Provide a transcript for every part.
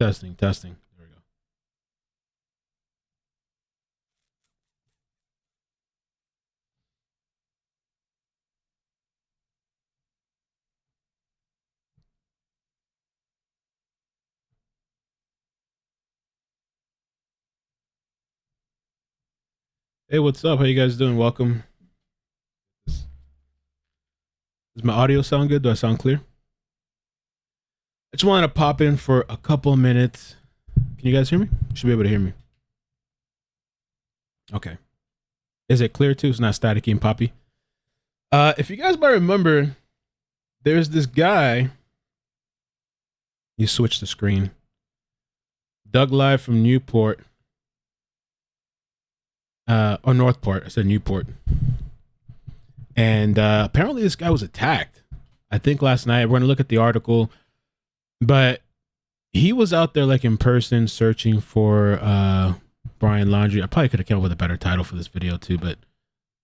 Testing, testing. There we go. Hey, what's up? How you guys doing? Welcome. Does my audio sound good? Do I sound clear? I just wanted to pop in for a couple of minutes. Can you guys hear me? You should be able to hear me. Okay. Is it clear too? It's not staticky and poppy. If you guys might remember, there's this guy. You switch the screen. Doug Live from Newport. Or Northport. I said Newport. And apparently this guy was attacked. I think last night. We're going to look at the article. But he was out there like in person searching for Brian Laundrie. I probably could have come up with a better title for this video too, but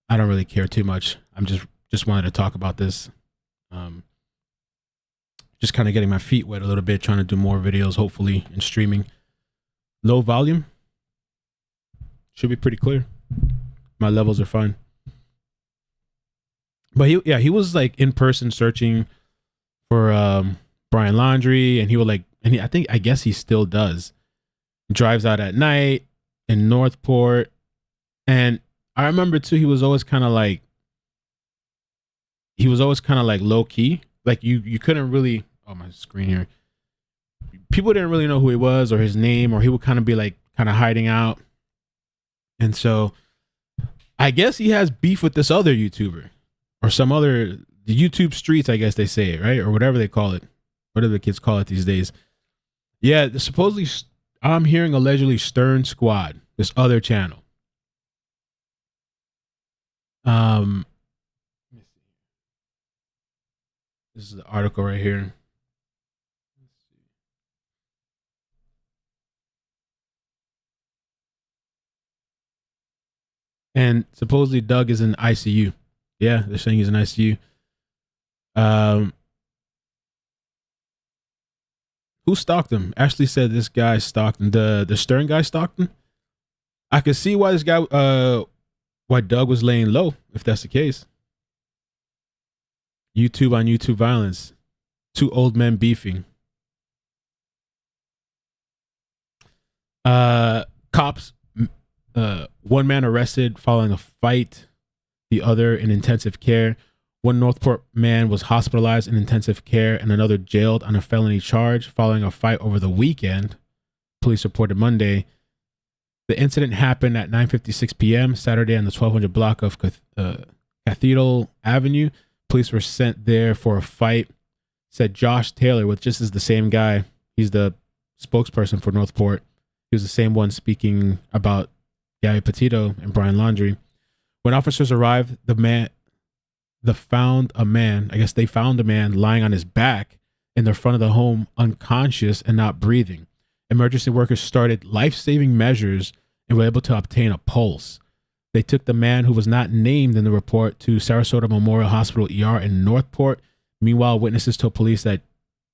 I don't really care too much. I'm just wanted to talk about this. Just kind of getting my feet wet a little bit, trying to do more videos, hopefully, and streaming. Low volume. Should be pretty clear. My levels are fine. But he was like in person searching for Brian Laundrie, and he would like, and I guess he still does. Drives out at night in Northport, and I remember too, he was always kind of like low key. Like you couldn't really, oh, my screen here. People didn't really know who he was or his name, or he would kind of be like kind of hiding out. And so I guess he has beef with this other YouTuber or some other, the YouTube streets, I guess they say it, right? Or whatever they call it. Whatever the kids call it these days. Yeah, supposedly, I'm hearing allegedly Stern Squad, this other channel. Let me see. This is the article right here. And supposedly Doug is in ICU. Yeah, they're saying he's in ICU. Who stalked him? Ashley said this guy stalked him. The Stern guy stalked him. I could see why this guy, why Doug was laying low, if that's the case. YouTube on YouTube violence. Two old men beefing. Cops. One man arrested following a fight. The other in intensive care. One Northport man was hospitalized in intensive care and another jailed on a felony charge following a fight over the weekend. Police reported Monday. The incident happened at 9:56 p.m. Saturday on the 1200 block of Cathedral Avenue. Police were sent there for a fight, said Josh Taylor, which just is the same guy. He's the spokesperson for Northport. He was the same one speaking about Gabby Petito and Brian Laundrie. When officers arrived, they found a man lying on his back in the front of the home, unconscious and not breathing. Emergency workers started life-saving measures and were able to obtain a pulse. They took the man, who was not named in the report, to Sarasota Memorial Hospital ER in Northport. Meanwhile, witnesses told police that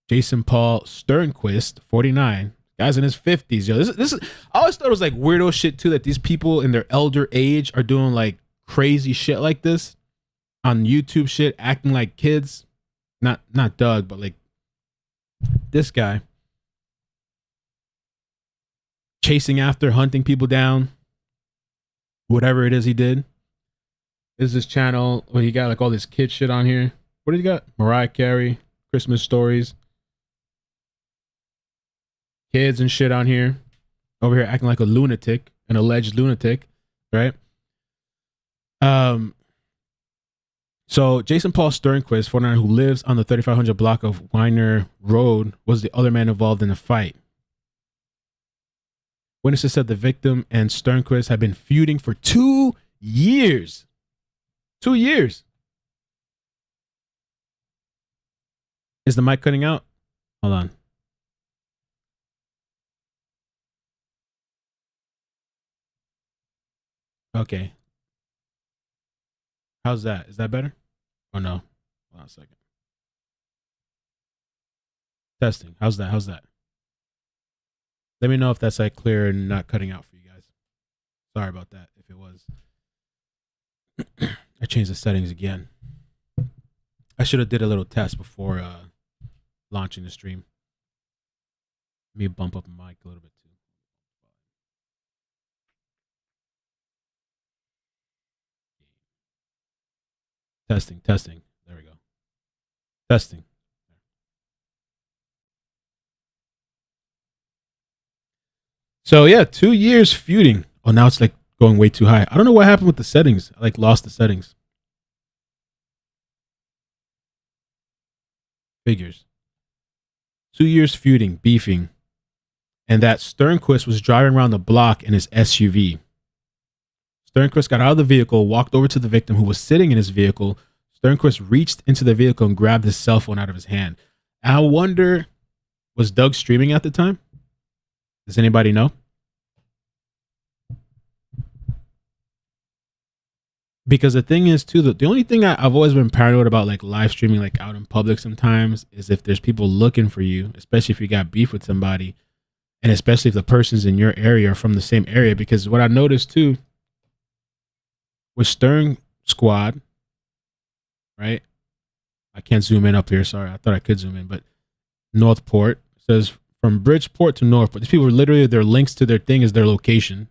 Jason Paul Sternquist, 49, guy's in his 50s. Yo, this is, I always thought it was like weirdo shit too, that these people in their elder age are doing like crazy shit like this on YouTube shit, acting like kids. Not Doug, but like this guy. Chasing after, hunting people down. Whatever it is he did. This is his channel where he got like all this kid shit on here. What did he got? Mariah Carey, Christmas stories. Kids and shit on here. Over here acting like a lunatic, an alleged lunatic, right? So Jason Paul Sternquist, 49, who lives on the 3500 block of Weiner Road, was the other man involved in the fight. Witnesses said the victim and Sternquist had been feuding for 2 years. 2 years. Is the mic cutting out? Hold on. Okay. How's that? Is that better? Oh no. Hold on a second. Testing. How's that? Let me know if that's like clear and not cutting out for you guys. Sorry about that if it was. I changed the settings again. I should have did a little test before launching the stream. Let me bump up the mic a little bit too. Testing, testing. There we go. Testing. So yeah, 2 years feuding. Oh, now it's like going way too high. I don't know what happened with the settings. I like lost the settings. Figures. 2 years feuding, beefing, and that Sternquist was driving around the block in his SUV. Sternquist got out of the vehicle, walked over to the victim who was sitting in his vehicle. Sternquist reached into the vehicle and grabbed his cell phone out of his hand. I wonder, was Doug streaming at the time? Does anybody know? Because the thing is too, the only thing I've always been paranoid about, like live streaming, like out in public sometimes, is if there's people looking for you, especially if you got beef with somebody, and especially if the person's in your area or from the same area. Because what I noticed too with Stern Squad, right? I can't zoom in up here. Sorry, I thought I could zoom in, but Northport says from Bridgeport to Northport. These people are literally, their links to their thing is their location.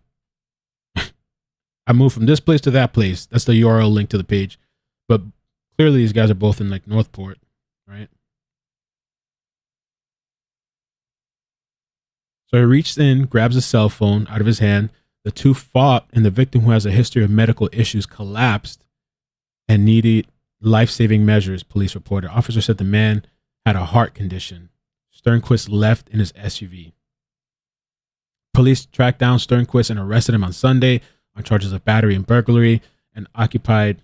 I moved from this place to that place. That's the URL link to the page. But clearly these guys are both in like Northport, right? So he reached in, grabs a cell phone out of his hand. The two fought, and the victim, who has a history of medical issues, collapsed and needed life-saving measures, police reported. Officer said the man had a heart condition. Sternquist left in his SUV. Police tracked down Sternquist and arrested him on Sunday on charges of battery and burglary, and occupied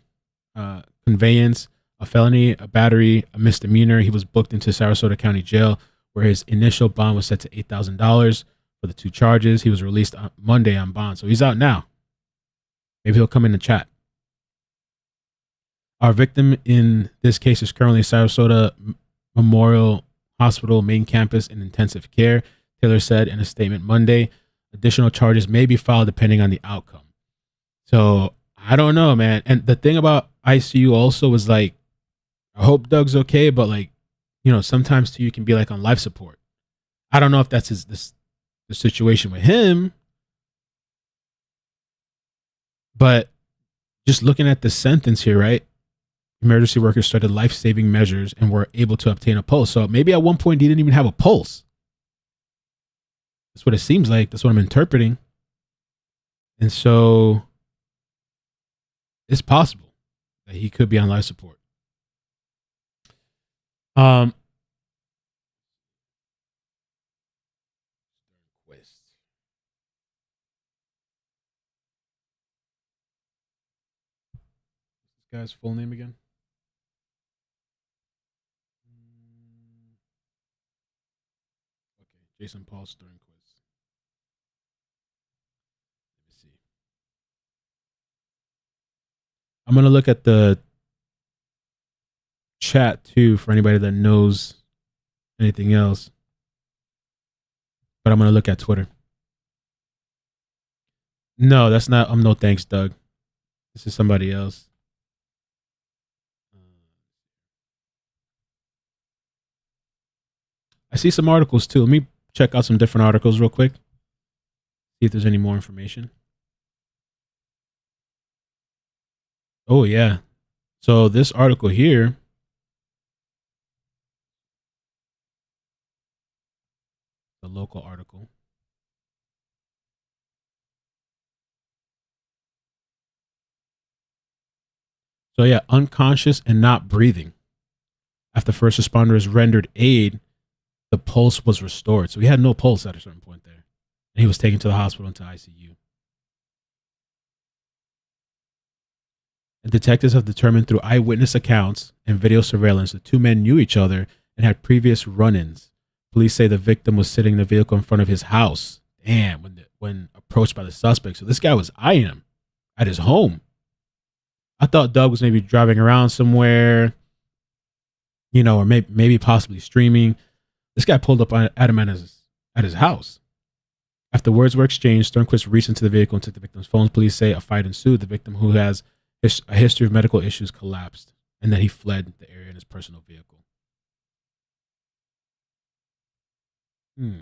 conveyance, a felony, a battery, a misdemeanor. He was booked into Sarasota County Jail, where his initial bond was set to $8,000 for the two charges. He was released on Monday on bond, so he's out now. Maybe he'll come in the chat. Our victim in this case is currently Sarasota Memorial Hospital main campus in intensive care, Taylor said in a statement Monday. Additional charges may be filed depending on the outcome. So I don't know, man. And the thing about ICU also was like, I hope Doug's okay, but like, you know, sometimes too you can be like on life support. I don't know if that's the situation with him, but just looking at the sentence here, right? Emergency workers started life-saving measures and were able to obtain a pulse. So maybe at one point he didn't even have a pulse. That's what it seems like. That's what I'm interpreting. And so it's possible that he could be on life support. This guy's full name again? Okay, Jason Paul Sternquist. Let me see. I'm gonna look at the chat too for anybody that knows anything else. But I'm gonna look at Twitter. No, that's not. No thanks, Doug. This is somebody else. I see some articles too. Let me check out some different articles real quick. See if there's any more information. Oh yeah. So this article here, the local article. So yeah, unconscious and not breathing. After first responders rendered aid, the pulse was restored. So he had no pulse at a certain point there. And he was taken to the hospital into ICU. And detectives have determined through eyewitness accounts and video surveillance the two men knew each other and had previous run-ins. Police say the victim was sitting in the vehicle in front of his house. Damn, when approached by the suspect. So this guy was eyeing him at his home. I thought Doug was maybe driving around somewhere, you know, or maybe possibly streaming. This guy pulled up at him at his house. After words were exchanged, Sternquist reached into the vehicle and took the victim's phones. Police say a fight ensued. The victim, who has a history of medical issues, collapsed, and that he fled the area in his personal vehicle. Hmm.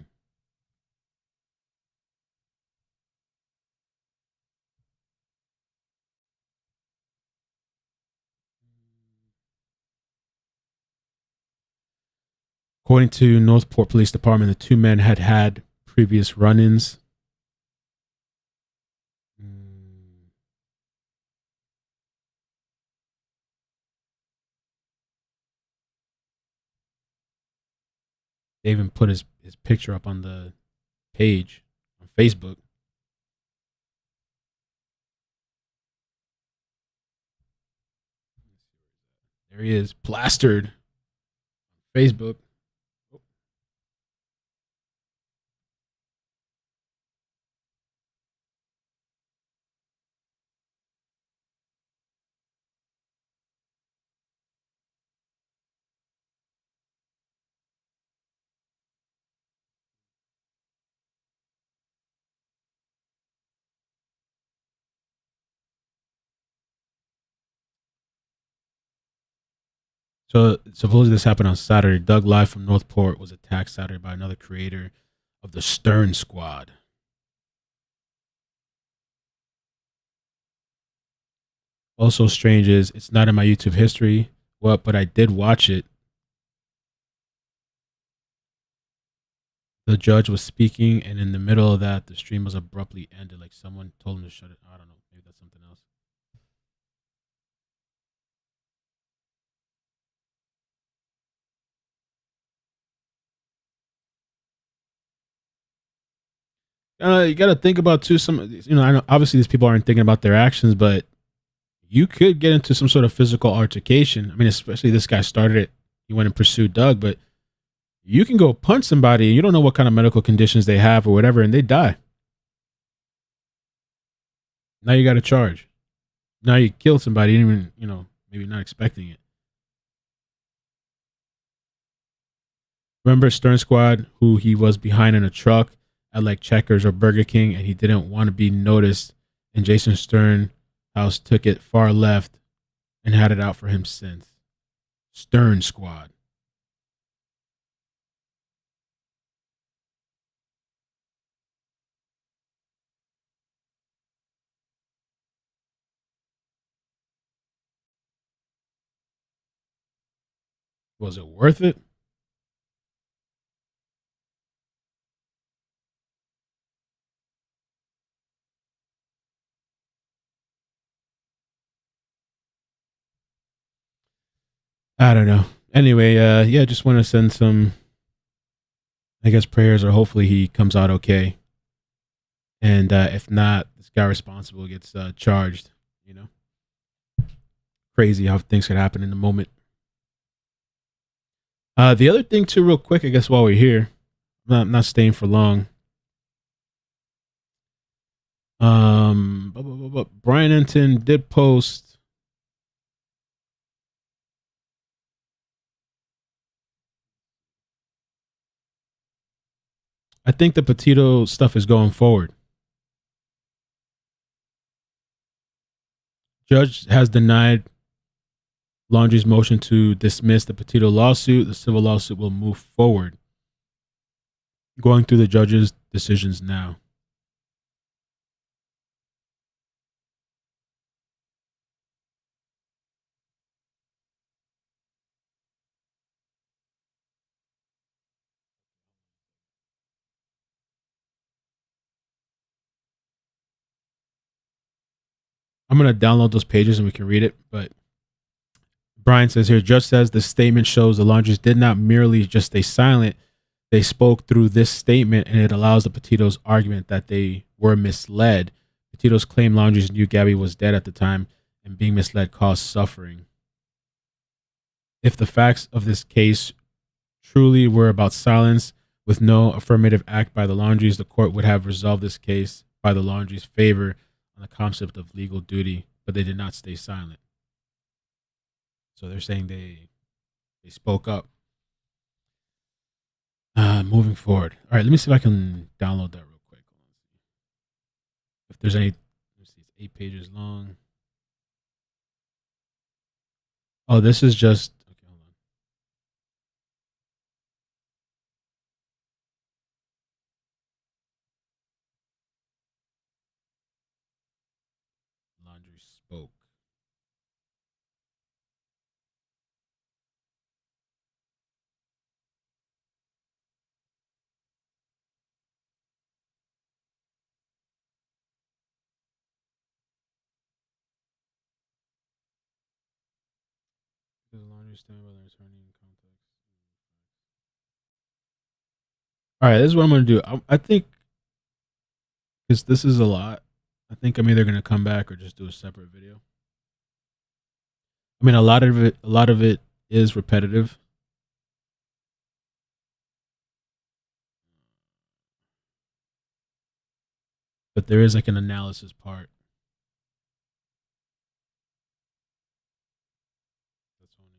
According to Northport Police Department, the two men had previous run-ins. They even put his picture up on the page on Facebook. There he is, plastered. Facebook. So supposedly this happened on Saturday. Doug Live from Northport was attacked Saturday by another creator of the Stern Squad. Also strange is it's not in my YouTube history. What? But I did watch it. The judge was speaking, and in the middle of that, the stream was abruptly ended. Like someone told him to shut it. I don't know. Maybe that's something else. You got to think about too. I know obviously these people aren't thinking about their actions, but you could get into some sort of physical altercation. I mean, especially this guy started it. He went and pursued Doug, but you can go punch somebody. You don't know what kind of medical conditions they have or whatever, and they die. Now you got to charge. Now you killed somebody, even maybe not expecting it. Remember Stern Squad, who he was behind in a truck at like Checkers or Burger King, and he didn't want to be noticed. And Jason Stern House took it far left and had it out for him since. Stern Squad. Was it worth it? I don't know. Anyway, yeah, just want to send some, I guess, prayers, or hopefully he comes out okay. And if not, this guy responsible gets charged. You know, crazy how things could happen in the moment. The other thing too, real quick, I guess, while we're here, not staying for long. Brian Enton did post. I think the Petito stuff is going forward. Judge has denied Laundrie's motion to dismiss the Petito lawsuit. The civil lawsuit will move forward. Going through the judge's decisions now. I'm going to download those pages and we can read it. But Brian says here, Judge says the statement shows the Laundries did not merely just stay silent. They spoke through this statement, and it allows the Petito's argument that they were misled. Petito's claim Laundries knew Gabby was dead at the time, and being misled caused suffering. If the facts of this case truly were about silence with no affirmative act by the Laundries, the court would have resolved this case by the Laundries' favor on the concept of legal duty, but they did not stay silent. So they're saying they spoke up. Moving forward. All right, let me see if I can download that real quick. there's any. Let's see, it's 8 pages long. Oh, this is just okay. Hold on. Laundry spoke. Does laundry stand by the attorney in context? All right, this is what I'm gonna do. I think because this is a lot. I think I'm either gonna come back or just do a separate video. I mean, a lot of it is repetitive, but there is like an analysis part. That's only,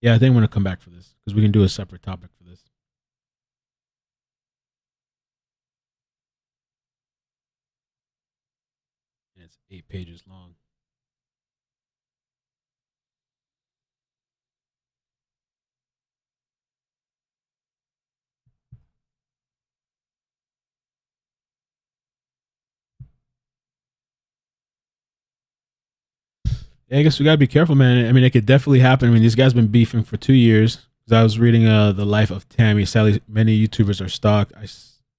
yeah, I think I'm gonna come back for this because we can do a separate topic for this. And it's 8 pages long. Yeah, I guess we gotta be careful, man. I mean, it could definitely happen. I mean, these guys been beefing for 2 years. Because I was reading the life of Tammy. Sadly, many YouTubers are stalked.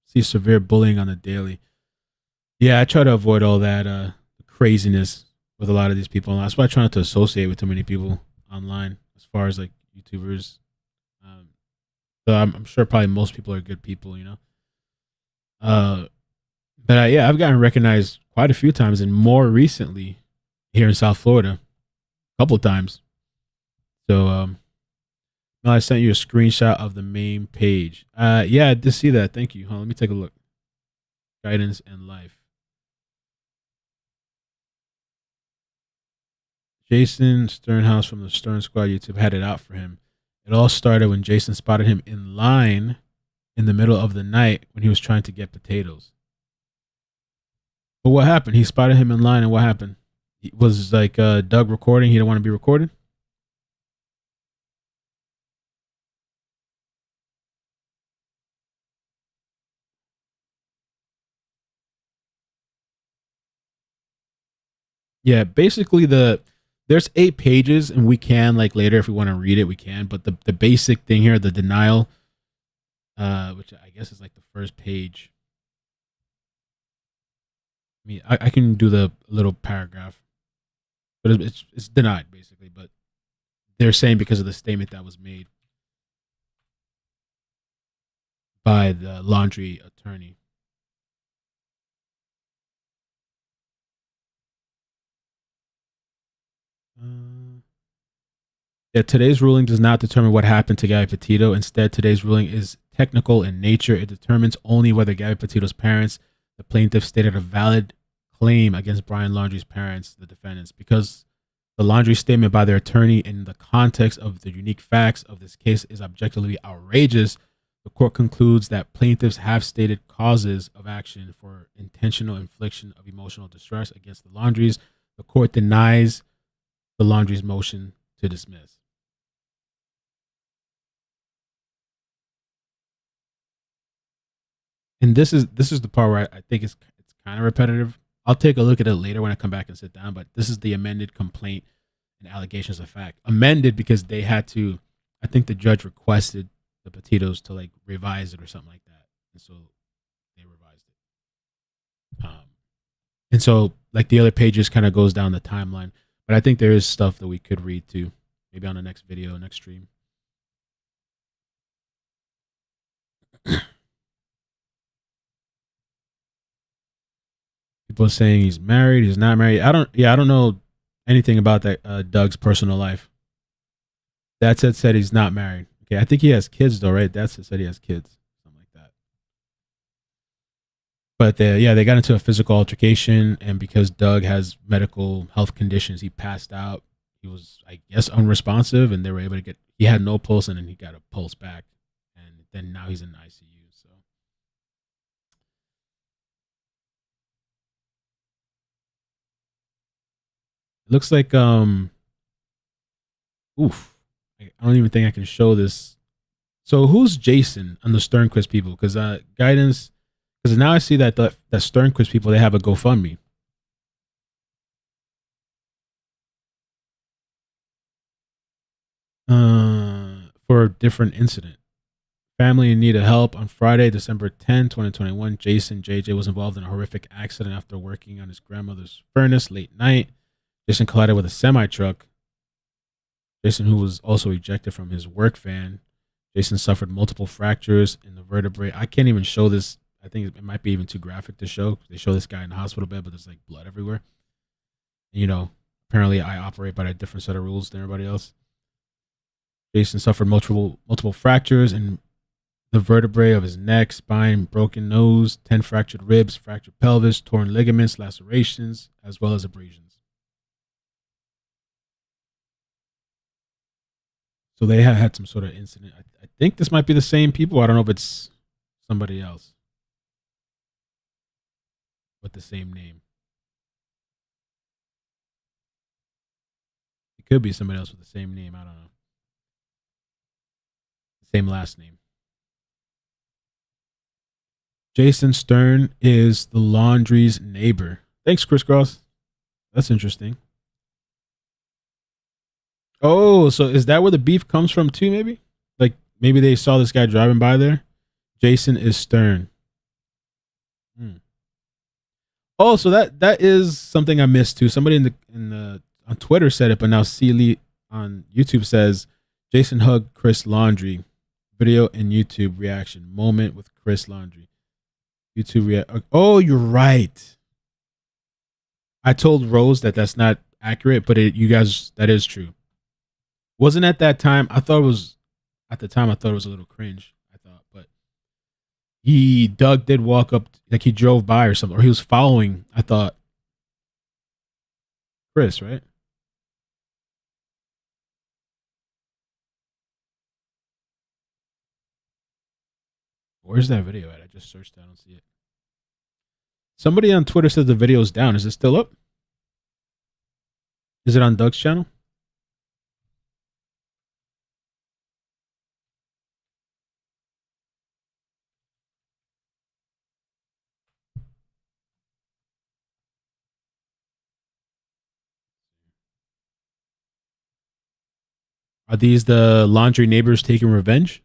See severe bullying on the daily. Yeah, I try to avoid all that craziness with a lot of these people. And that's why I try not to associate with too many people online, as far as like YouTubers. Um, so I'm sure probably most people are good people, you know. Uh, but yeah, I've gotten recognized quite a few times, and more recently here in South Florida, a couple of times. So no, I sent you a screenshot of the main page. Yeah, I did see that. Thank you. Hold on, let me take a look. Guidance and life. Jason Sternhouse from the Stern Squad YouTube had it out for him. It all started when Jason spotted him in line in the middle of the night when he was trying to get potatoes. But what happened? He spotted him in line, and what happened? Was like Doug recording? He didn't want to be recorded. Yeah, basically there's 8 pages, and we can like later if we want to read it, we can. But the basic thing here, the denial, which I guess is like the first page. I mean, I can do the little paragraph, but it's denied basically. But they're saying because of the statement that was made by the laundry attorney. Yeah, today's ruling does not determine what happened to Gabby Petito. Instead, today's ruling is technical in nature. It determines only whether Gabby Petito's parents, the plaintiff, stated a valid claim against Brian Laundrie's parents, the defendants, because the Laundrie statement by their attorney in the context of the unique facts of this case is objectively outrageous. The court concludes that plaintiffs have stated causes of action for intentional infliction of emotional distress against the Laundries. The court denies the Laundrie's motion to dismiss. And this is the part where I think it's kind of repetitive. I'll take a look at it later when I come back and sit down. But this is the amended complaint and allegations of fact. Amended because they had to. I think the judge requested the Petitos to like revise it or something like that, and so they revised it. And so like the other pages kind of goes down the timeline. But I think there is stuff that we could read too, maybe on the next video, next stream. People saying he's married, he's not married. I don't know anything about that Doug's personal life. That said he's not married. Okay, I think he has kids though, right? That said he has kids, something like that. But yeah, they got into a physical altercation, and because Doug has medical health conditions, he passed out. He was, I guess, unresponsive, and they were able to get. He had no pulse, and then he got a pulse back, and then now he's in ICU. So Looks like oof. I don't even think I can show this. So who's Jason on the Sternquist people? Because guidance. Because now I see that that Sternquist people, they have a GoFundMe for a different incident. Family in need of help. On Friday, December 10th, 2021, Jason JJ was involved in a horrific accident after working on his grandmother's furnace late night. Jason collided with a semi truck. Jason, who was also ejected from his work van. Jason suffered multiple fractures in the vertebrae. I can't even show this. I think it might be even too graphic to show. They show this guy in the hospital bed, but there's like blood everywhere. You know, apparently I operate by a different set of rules than everybody else. Jason suffered multiple fractures in the vertebrae of his neck, spine, broken nose, 10 fractured ribs, fractured pelvis, torn ligaments, lacerations, as well as abrasions. So they had some sort of incident. I think this might be the same people. I don't know if it's somebody else with the same name. It could be somebody else with the same name. I don't know. The same last name. Jason Stern is the laundry's neighbor. Thanks, Chris Cross. That's interesting. Oh, so is that where the beef comes from too? Maybe, like maybe they saw this guy driving by there. Jason is Stern. Hmm. Oh, so that is something I missed too. Somebody in the on Twitter said it, but now Sealy on YouTube says Jason hugged Chris Laundry. Video and YouTube reaction moment with Chris Laundry. YouTube react. Oh, you're right. I told Rose that that's not accurate, but you guys, that is true. Wasn't at that time. I thought it was at the time. I thought it was a little cringe. I thought, but Doug did walk up, like he drove by or something, or he was following. I thought Chris, right? Where's that video at? I just searched. I don't see it. Somebody on Twitter says the video's down. Is it still up? Is it on Doug's channel? Are these the laundry neighbors taking revenge?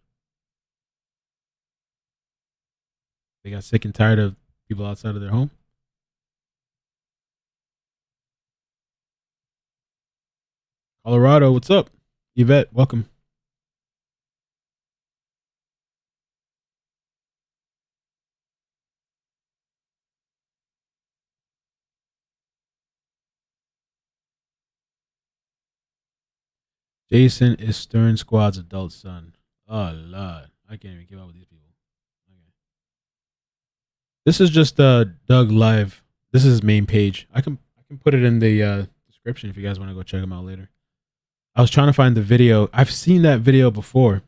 They got sick and tired of people outside of their home. Colorado, what's up? Yvette, welcome. Jason is Stern Squad's adult son. Oh Lord, I can't even keep up with these people. Okay. This is just Doug live. This is his main page. I can put it in the description if you guys want to go check him out later. I was trying to find the video. I've seen that video before.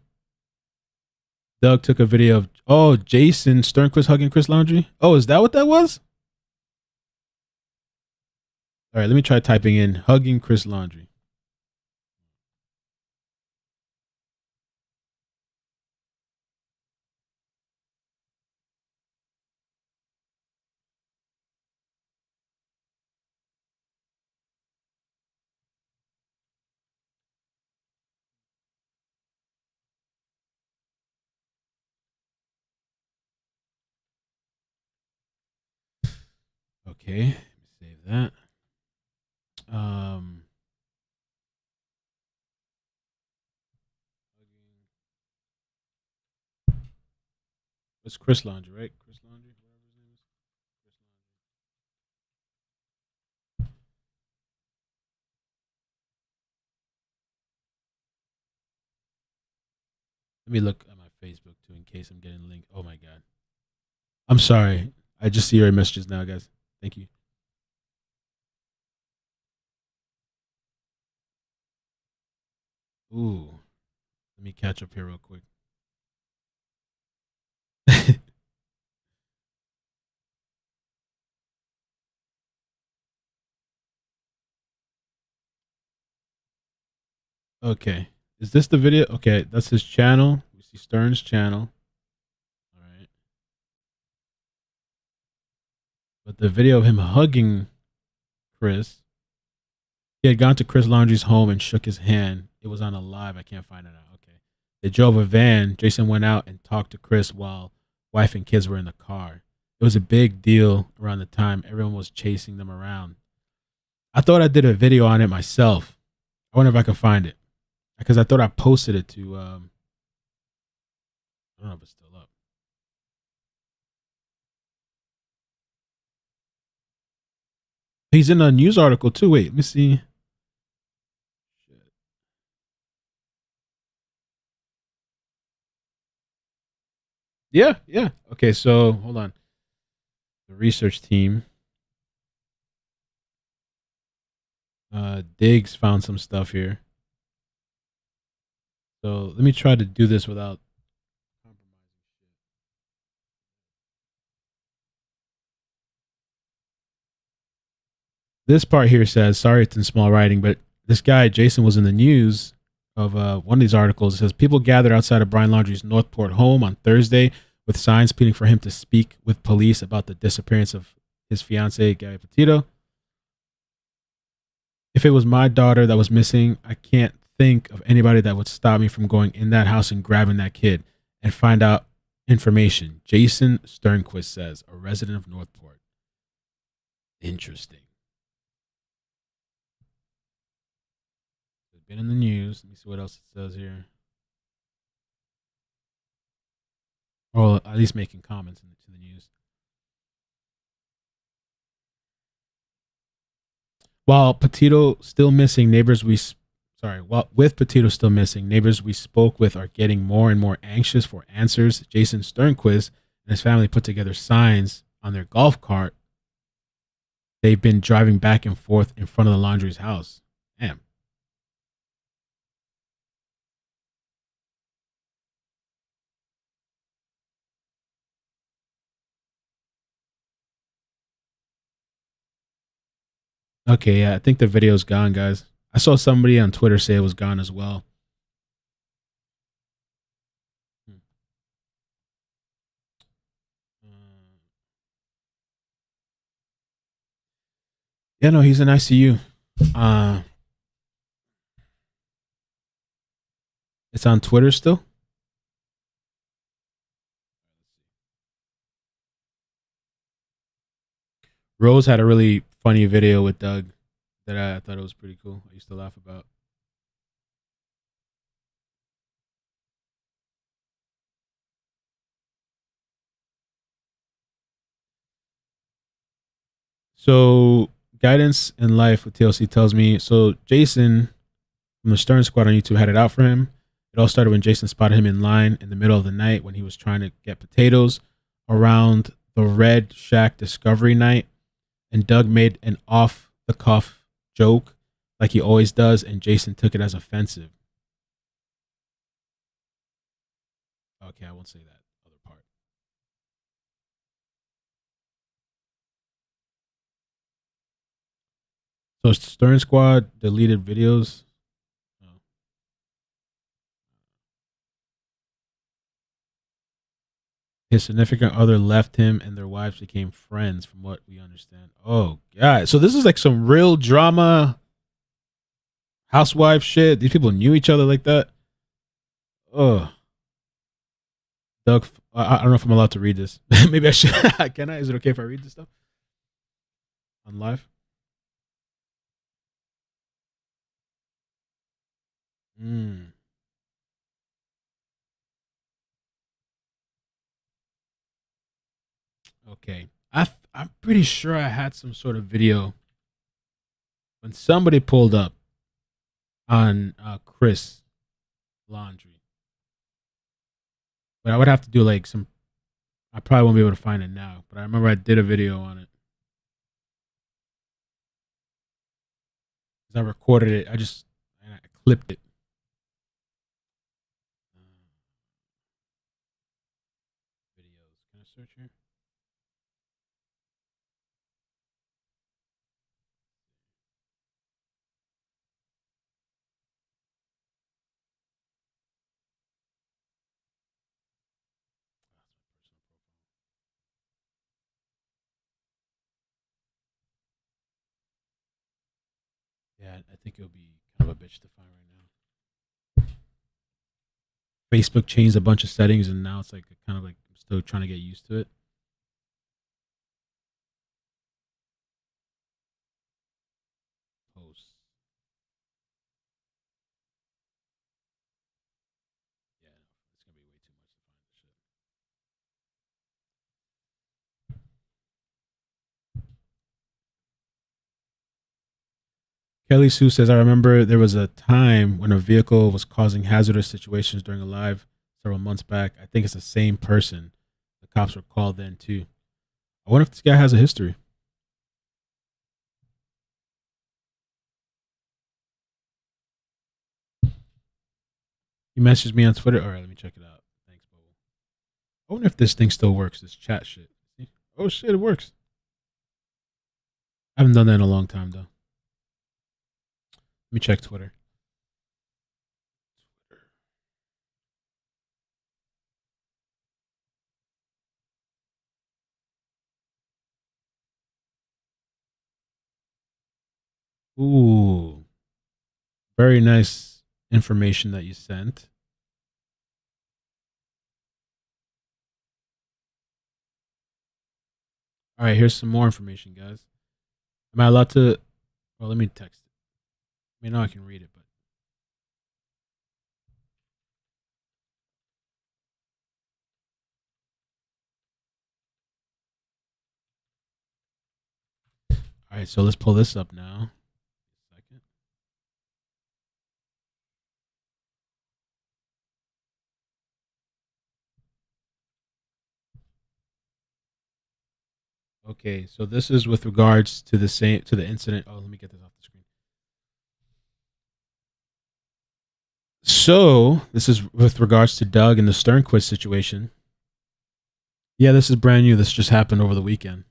Doug took a video of Jason Sternquist hugging Chris Laundry. Oh, is that what that was? All right, let me try typing in hugging Chris Laundry. Okay, save that. Um, it's Chris Laundry, right? Chris Laundry, whatever his name is. Let me look at my Facebook too in case I'm getting linked. Oh my god. I'm sorry. I just see your messages now, guys. Thank you. Ooh. Let me catch up here real quick. Okay. Is this the video? Okay, that's his channel. We see Stern's channel. All right. But the video of him hugging Chris, he had gone to Chris Laundrie's home and shook his hand. It was on a live. I can't find it now. Okay. They drove a van. Jason went out and talked to Chris while wife and kids were in the car. It was a big deal around the time. Everyone was chasing them around. I thought I did a video on it myself. I wonder if I could find it because I thought I posted it to. I don't know if it's still up. He's in a news article too. Wait, let me see. Yeah, yeah. Okay, so hold on. The research team, Diggs found some stuff here. So let me try to do this without compromising. This part here says, sorry, it's in small writing, but this guy Jason was in the news of one of these articles. It says people gathered outside of Brian Laundrie's Northport home on Thursday with signs pleading for him to speak with police about the disappearance of his fiancee Gabby Petito. If it was my daughter that was missing, I can't think of anybody that would stop me from going in that house and grabbing that kid and find out information. Jason Sternquist says, a resident of Northport. Interesting. It's been in the news. Let me see what else it says here. Or at least making comments to the news. While Petito still missing, neighbors we sorry, while with Petito still missing, neighbors we spoke with are getting more and more anxious for answers. Jason Sternquist and his family put together signs on their golf cart. They've been driving back and forth in front of the Laundrie's house. Damn. Okay, yeah, I think the video's gone, guys. I saw somebody on Twitter say it was gone as well. Hmm. Yeah, no, he's in ICU. Uh, it's on Twitter still. Rose had a really funny video with Doug that I thought it was pretty cool. I used to laugh about. So, guidance in life with TLC tells me. So, Jason from the Stern Squad on YouTube had it out for him. It all started when Jason spotted him in line in the middle of the night when he was trying to get potatoes around the Red Shack Discovery Night. And Doug made an off the cuff joke like he always does, and Jason took it as offensive. Okay, I won't say that other part. So Stern Squad deleted videos. Oh. His significant other left him, and their wives became friends, from what we understand. Oh god! So this is like some real drama, housewife shit. These people knew each other like that. Oh, Doug. I don't know if I'm allowed to read this. Maybe I should. Can I? Is it okay if I read this stuff on live? Mm, okay. I'm pretty sure I had some sort of video when somebody pulled up on Chris Laundry, but I would have to do like some. I probably won't be able to find it now, but I remember I did a video on it. Because I recorded it. I clipped it. Videos. Can I search here? I think it'll be kind of a bitch to find right now. Facebook changed a bunch of settings, and now it's like kind of like I'm still trying to get used to it. Posts. Yeah, it's gonna be way too much to find this shit. Kelly Sue says, I remember there was a time when a vehicle was causing hazardous situations during a live several months back. I think it's the same person. The cops were called then too. I wonder if this guy has a history. He messaged me on Twitter. All right, let me check it out. Thanks, Bubble. I wonder if this thing still works, this chat shit. Oh shit, it works. I haven't done that in a long time though. Let me check Twitter. Ooh, very nice information that you sent. All right, here's some more information, guys. Am I allowed to? Well, let me text it. I mean, now I can read it, but all right. So let's pull this up now. Second. Okay, so this is with regards to the incident. Oh, let me get this off the screen. So this is with regards to Doug and the Sternquist situation. Yeah, this is brand new. This just happened over the weekend.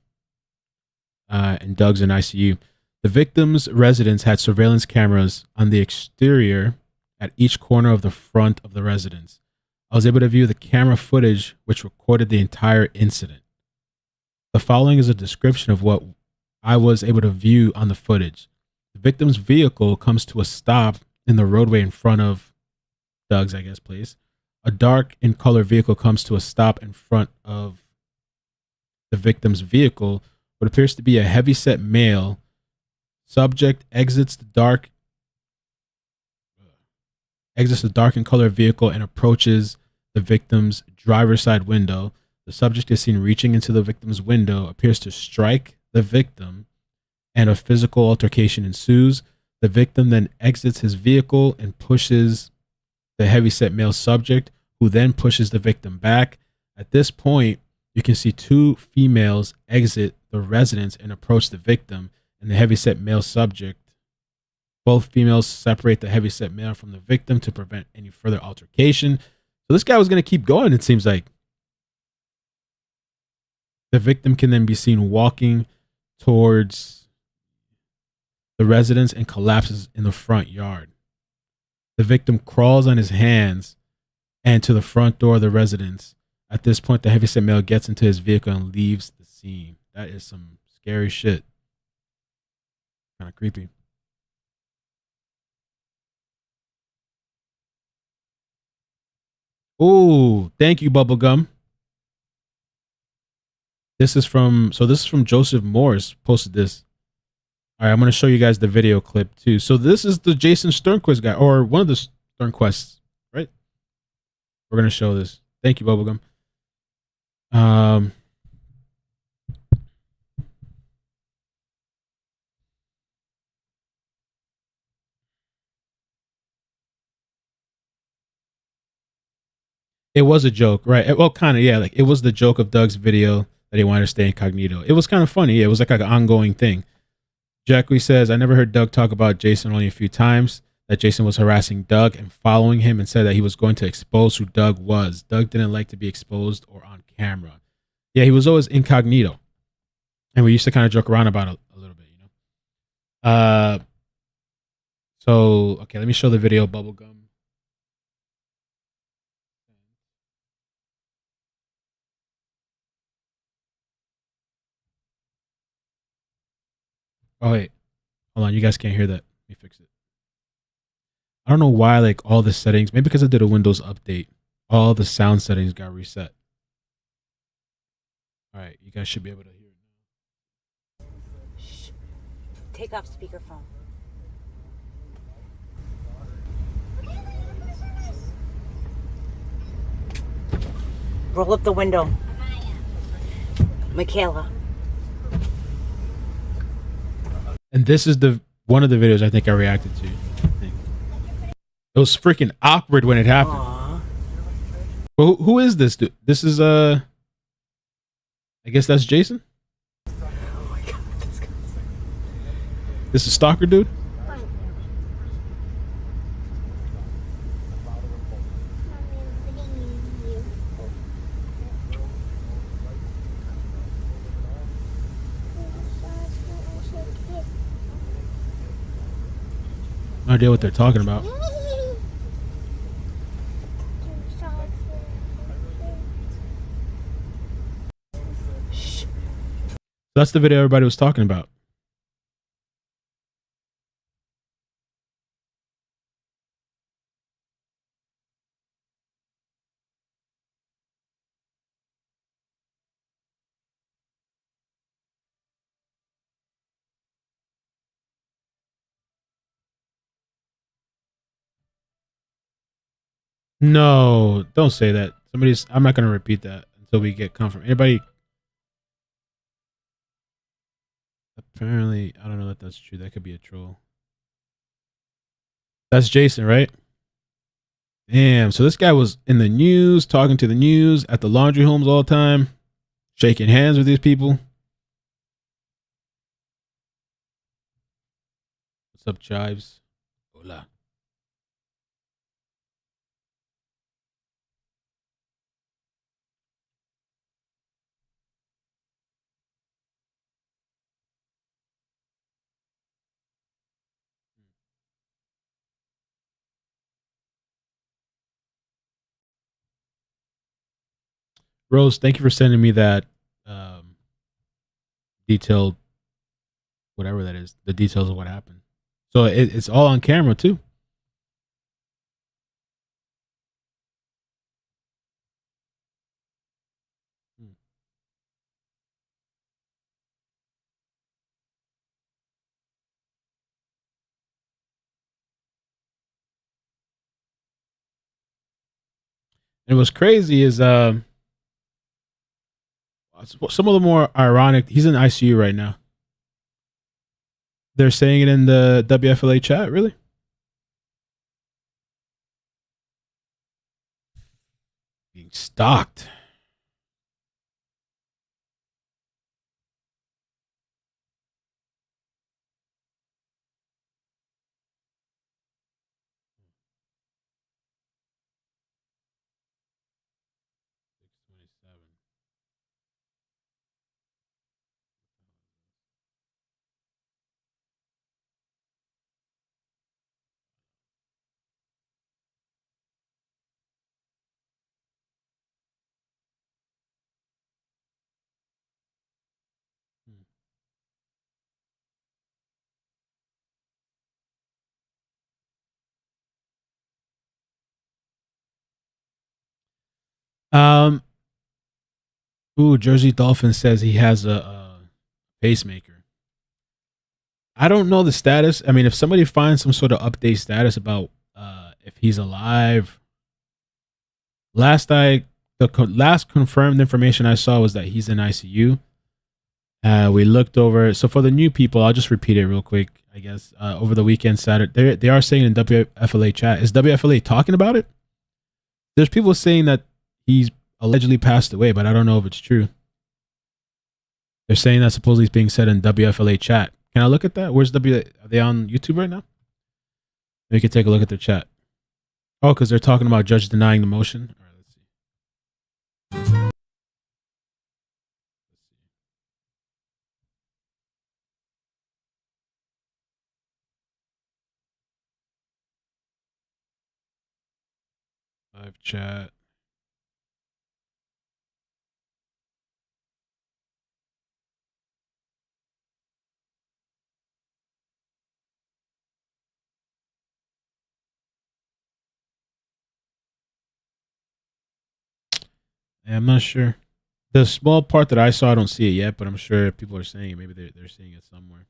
And Doug's in ICU. The victim's residence had surveillance cameras on the exterior at each corner of the front of the residence. I was able to view the camera footage, which recorded the entire incident. The following is a description of what I was able to view on the footage. The victim's vehicle comes to a stop in the roadway in front of Doug's, I guess, place. A dark in color vehicle comes to a stop in front of the victim's vehicle. What appears to be a heavyset male subject exits the dark in color vehicle and approaches the victim's driver's side window. The subject is seen reaching into the victim's window, appears to strike the victim, and a physical altercation ensues. The victim then exits his vehicle and pushes the heavyset male subject, who then pushes the victim back. At this point, you can see two females exit the residence and approach the victim and the heavyset male subject. Both females separate the heavyset male from the victim to prevent any further altercation. So this guy was going to keep going, it seems like. The victim can then be seen walking towards the residence and collapses in the front yard. The victim crawls on his hands and to the front door of the residence. At this point, the heavyset male gets into his vehicle and leaves the scene. That is some scary shit. Kind of creepy. Oh, thank you, Bubblegum. This is from Joseph Morris posted this. All right, I'm going to show you guys the video clip too. So this is the Jason Sternquist guy, or one of the Sternquists, right? We're going to show this. Thank you, Bubblegum. It was a joke, right? Well, kind of, yeah. Like it was the joke of Doug's video that he wanted to stay incognito. It was kind of funny. Yeah, it was like an ongoing thing. Jackie says, I never heard Doug talk about Jason only a few times. That Jason was harassing Doug and following him and said that he was going to expose who Doug was. Doug didn't like to be exposed or on camera. Yeah, he was always incognito. And we used to kind of joke around about it a little bit, you know. So okay, let me show the video, Bubblegum. Oh wait, hold on, you guys can't hear that. Let me fix it. I don't know why, like, all the settings, maybe because I did a Windows update, all the sound settings got reset. All right, you guys should be able to hear it now. Shh. Take off speakerphone. Roll up the window. Michaela. And this is the one of the videos I think I reacted to. It was freaking awkward when it happened. Aww. Well, who is this dude? This is I guess that's Jason. Oh my God, This is Stalker dude. No idea what they're talking about. Shh. That's the video everybody was talking about. No, don't say that. I'm not gonna repeat that until we get confirmed. Anybody? Apparently, I don't know that that's true. That could be a troll. That's Jason, right? Damn. So this guy was in the news, talking to the news at the laundry homes all the time, shaking hands with these people. What's up, Chives? Hola. Rose, thank you for sending me that detailed, whatever that is, the details of what happened. So it's all on camera too. And what's crazy is some of the more ironic. He's in ICU right now. They're saying it in the WFLA chat. Really? Being stalked. Um. Ooh, Jersey Dolphin says he has a pacemaker. I don't know the status. I mean, if somebody finds some sort of update status about if he's alive, last confirmed information I saw was that he's in ICU. We looked over. So for the new people, I'll just repeat it real quick. I guess over the weekend, Saturday, they are saying in WFLA chat. Is WFLA talking about it? There's people saying that he's allegedly passed away, but I don't know if it's true. They're saying that supposedly it's being said in WFLA chat. Can I look at that? Where's W? Are they on YouTube right now? We can take a look at their chat. Oh, because they're talking about judge denying the motion. All right, let's see. Live chat. I'm not sure. The small part that I saw, I don't see it yet, but I'm sure people are saying it. Maybe they're seeing it somewhere.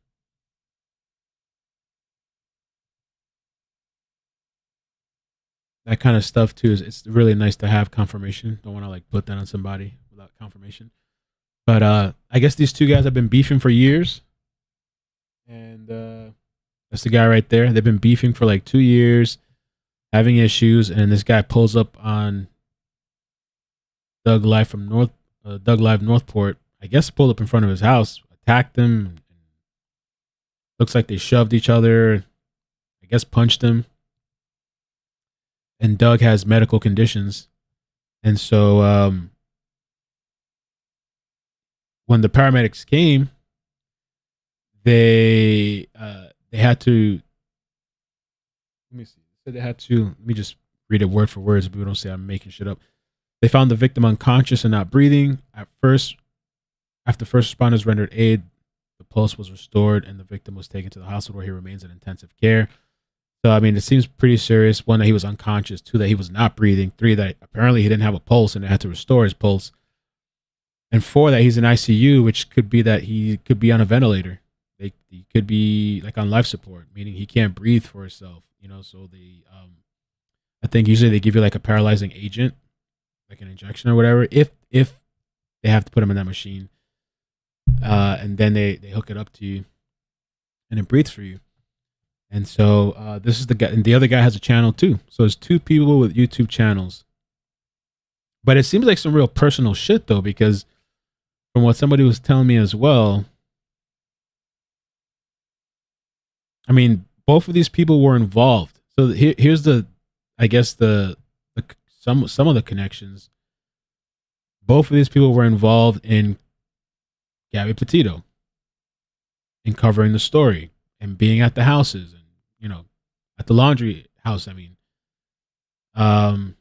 That kind of stuff too is it's really nice to have confirmation. Don't want to like put that on somebody without confirmation. But I guess these two guys have been beefing for years, and that's the guy right there. They've been beefing for like 2 years, having issues, and this guy pulls up on Doug Live Northport. I guess pulled up in front of his house, attacked him. Looks like they shoved each other. I guess punched him. And Doug has medical conditions, and so when the paramedics came, they had to. Let me see. So they had to. Let me just read it word for word so people don't say I'm making shit up. They found the victim unconscious and not breathing. After first responders rendered aid, the pulse was restored and the victim was taken to the hospital where he remains in intensive care. So, I mean, it seems pretty serious. One, that he was unconscious. Two, that he was not breathing. Three, that apparently he didn't have a pulse and they had to restore his pulse. And four, that he's in ICU, which could be that he could be on a ventilator. He could be like on life support, meaning he can't breathe for himself. So I think usually they give you like a paralyzing agent, like an injection or whatever, if they have to put him in that machine, and then they hook it up to you, and it breathes for you. And so this is the guy, and the other guy has a channel too. So it's two people with YouTube channels. But it seems like some real personal shit though, because from what somebody was telling me as well, I mean, both of these people were involved. So here's I guess some of the connections. Both of these people were involved in Gabby Petito, in covering the story and being at the houses and at the laundry house. I mean, and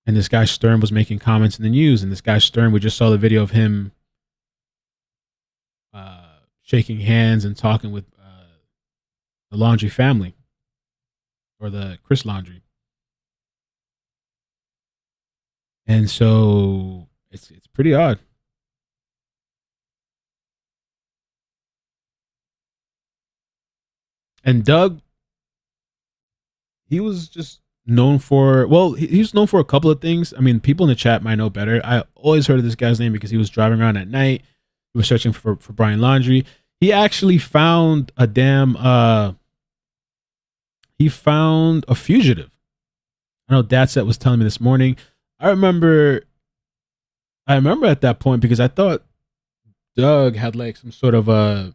this guy Stern was making comments in the news, and this guy Stern, we just saw the video of him shaking hands and talking with the Laundry family, or the Chris Laundry. And so it's pretty odd. And Doug, he was just known for, well, he was known for a couple of things. I mean, people in the chat might know better. I always heard of this guy's name because he was driving around at night. He was searching for Brian Laundrie. He actually found a he found a fugitive. I know Dadset was telling me this morning. I remember at that point because I thought Doug had like some sort of a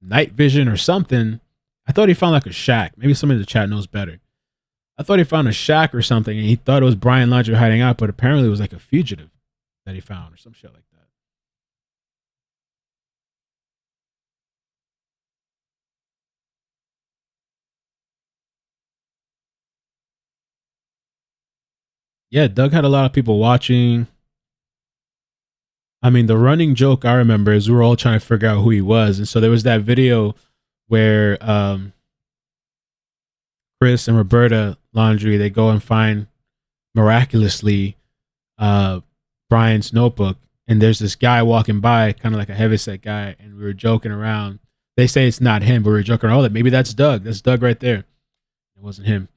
night vision or something. I thought he found like a shack. Maybe somebody in the chat knows better. I thought he found a shack or something, and he thought it was Brian Laundrie hiding out, but apparently it was like a fugitive that he found or some shit like that. Yeah, Doug had a lot of people watching. I mean, the running joke I remember is we were all trying to figure out who he was, and so there was that video where Chris and Roberta Laundrie, they go and find miraculously Brian's notebook, and there's this guy walking by, kind of like a heavyset guy, and we were joking around. They say it's not him, but we were joking around. Oh, maybe that's Doug. That's Doug right there. It wasn't him.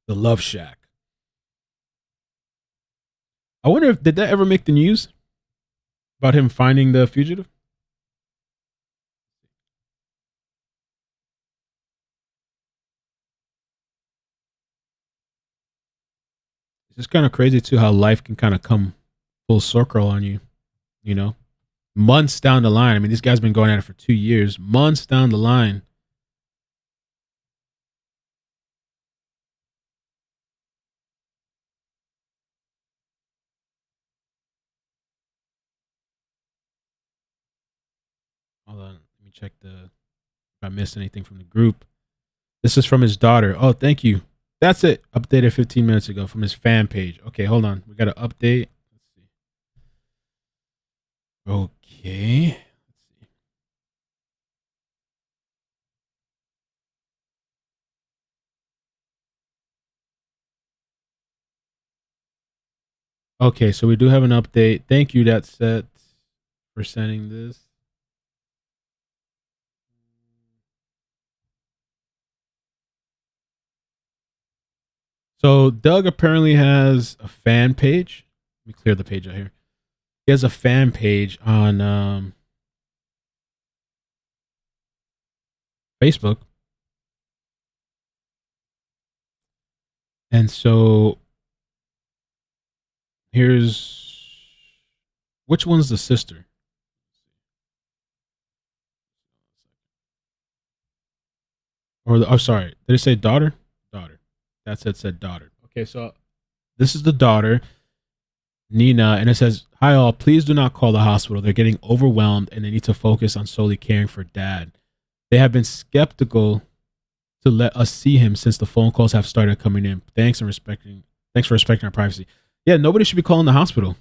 The Love Shack. I wonder if did that ever make the news about him finding the fugitive? It's just kind of crazy too how life can kind of come full circle on you, you know? Months down the line. I mean, this guy's been going at it for 2 years. Months down the line. Hold on. Let me check if I missed anything from the group. This is from his daughter. Oh, thank you. That's it. Updated 15 minutes ago from his fan page. Okay, hold on. We got to update. Let's see. Okay. Let's see. Okay, so we do have an update. Thank you, that set, for sending this. So Doug apparently has a fan page. Let me clear the page out here. He has a fan page on Facebook. And so here's, which one's the sister? Or the, oh, sorry, did it say daughter? Daughter. That's it. Said daughter. Okay, so this is the daughter, Nina, and it says, "Hi all, please do not call the hospital. They're getting overwhelmed and they need to focus on solely caring for dad. They have been skeptical to let us see him since the phone calls have started coming in. Thanks for respecting our privacy." Yeah, nobody should be calling the hospital.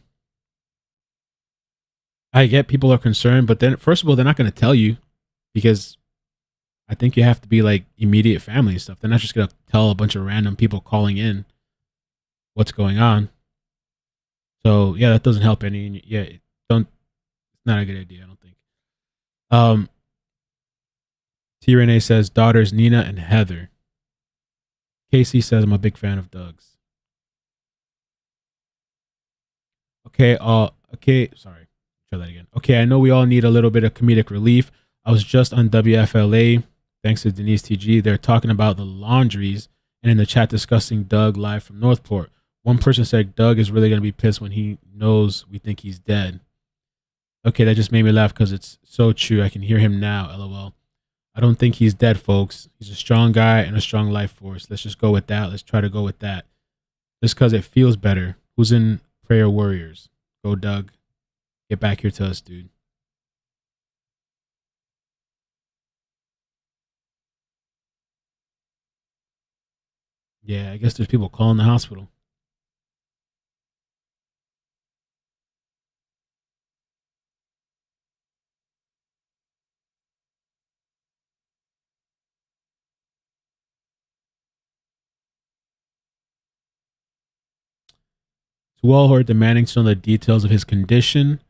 I get people are concerned, but then first of all, they're not going to tell you, because I think you have to be like immediate family and stuff. They're not just going to tell a bunch of random people calling in what's going on. So yeah, that doesn't help any. Yeah, don't. It's not a good idea, I don't think. Um, T Renee says daughters Nina and Heather. Casey says I'm a big fan of Doug's. Okay. Okay. Sorry. Try that again. Okay. I know we all need a little bit of comedic relief. I was just on WFLA. Thanks to Denise TG. They're talking about the laundries and in the chat discussing Doug live from Northport. One person said Doug is really going to be pissed when he knows we think he's dead. Okay, that just made me laugh because it's so true. I can hear him now. LOL. I don't think he's dead, folks. He's a strong guy and a strong life force. Let's just go with that. Let's try to go with that. Just because it feels better. Who's in Prayer Warriors? Go, Doug. Get back here to us, dude. Yeah, I guess there's people calling the hospital. To all who are demanding to know the details of his condition,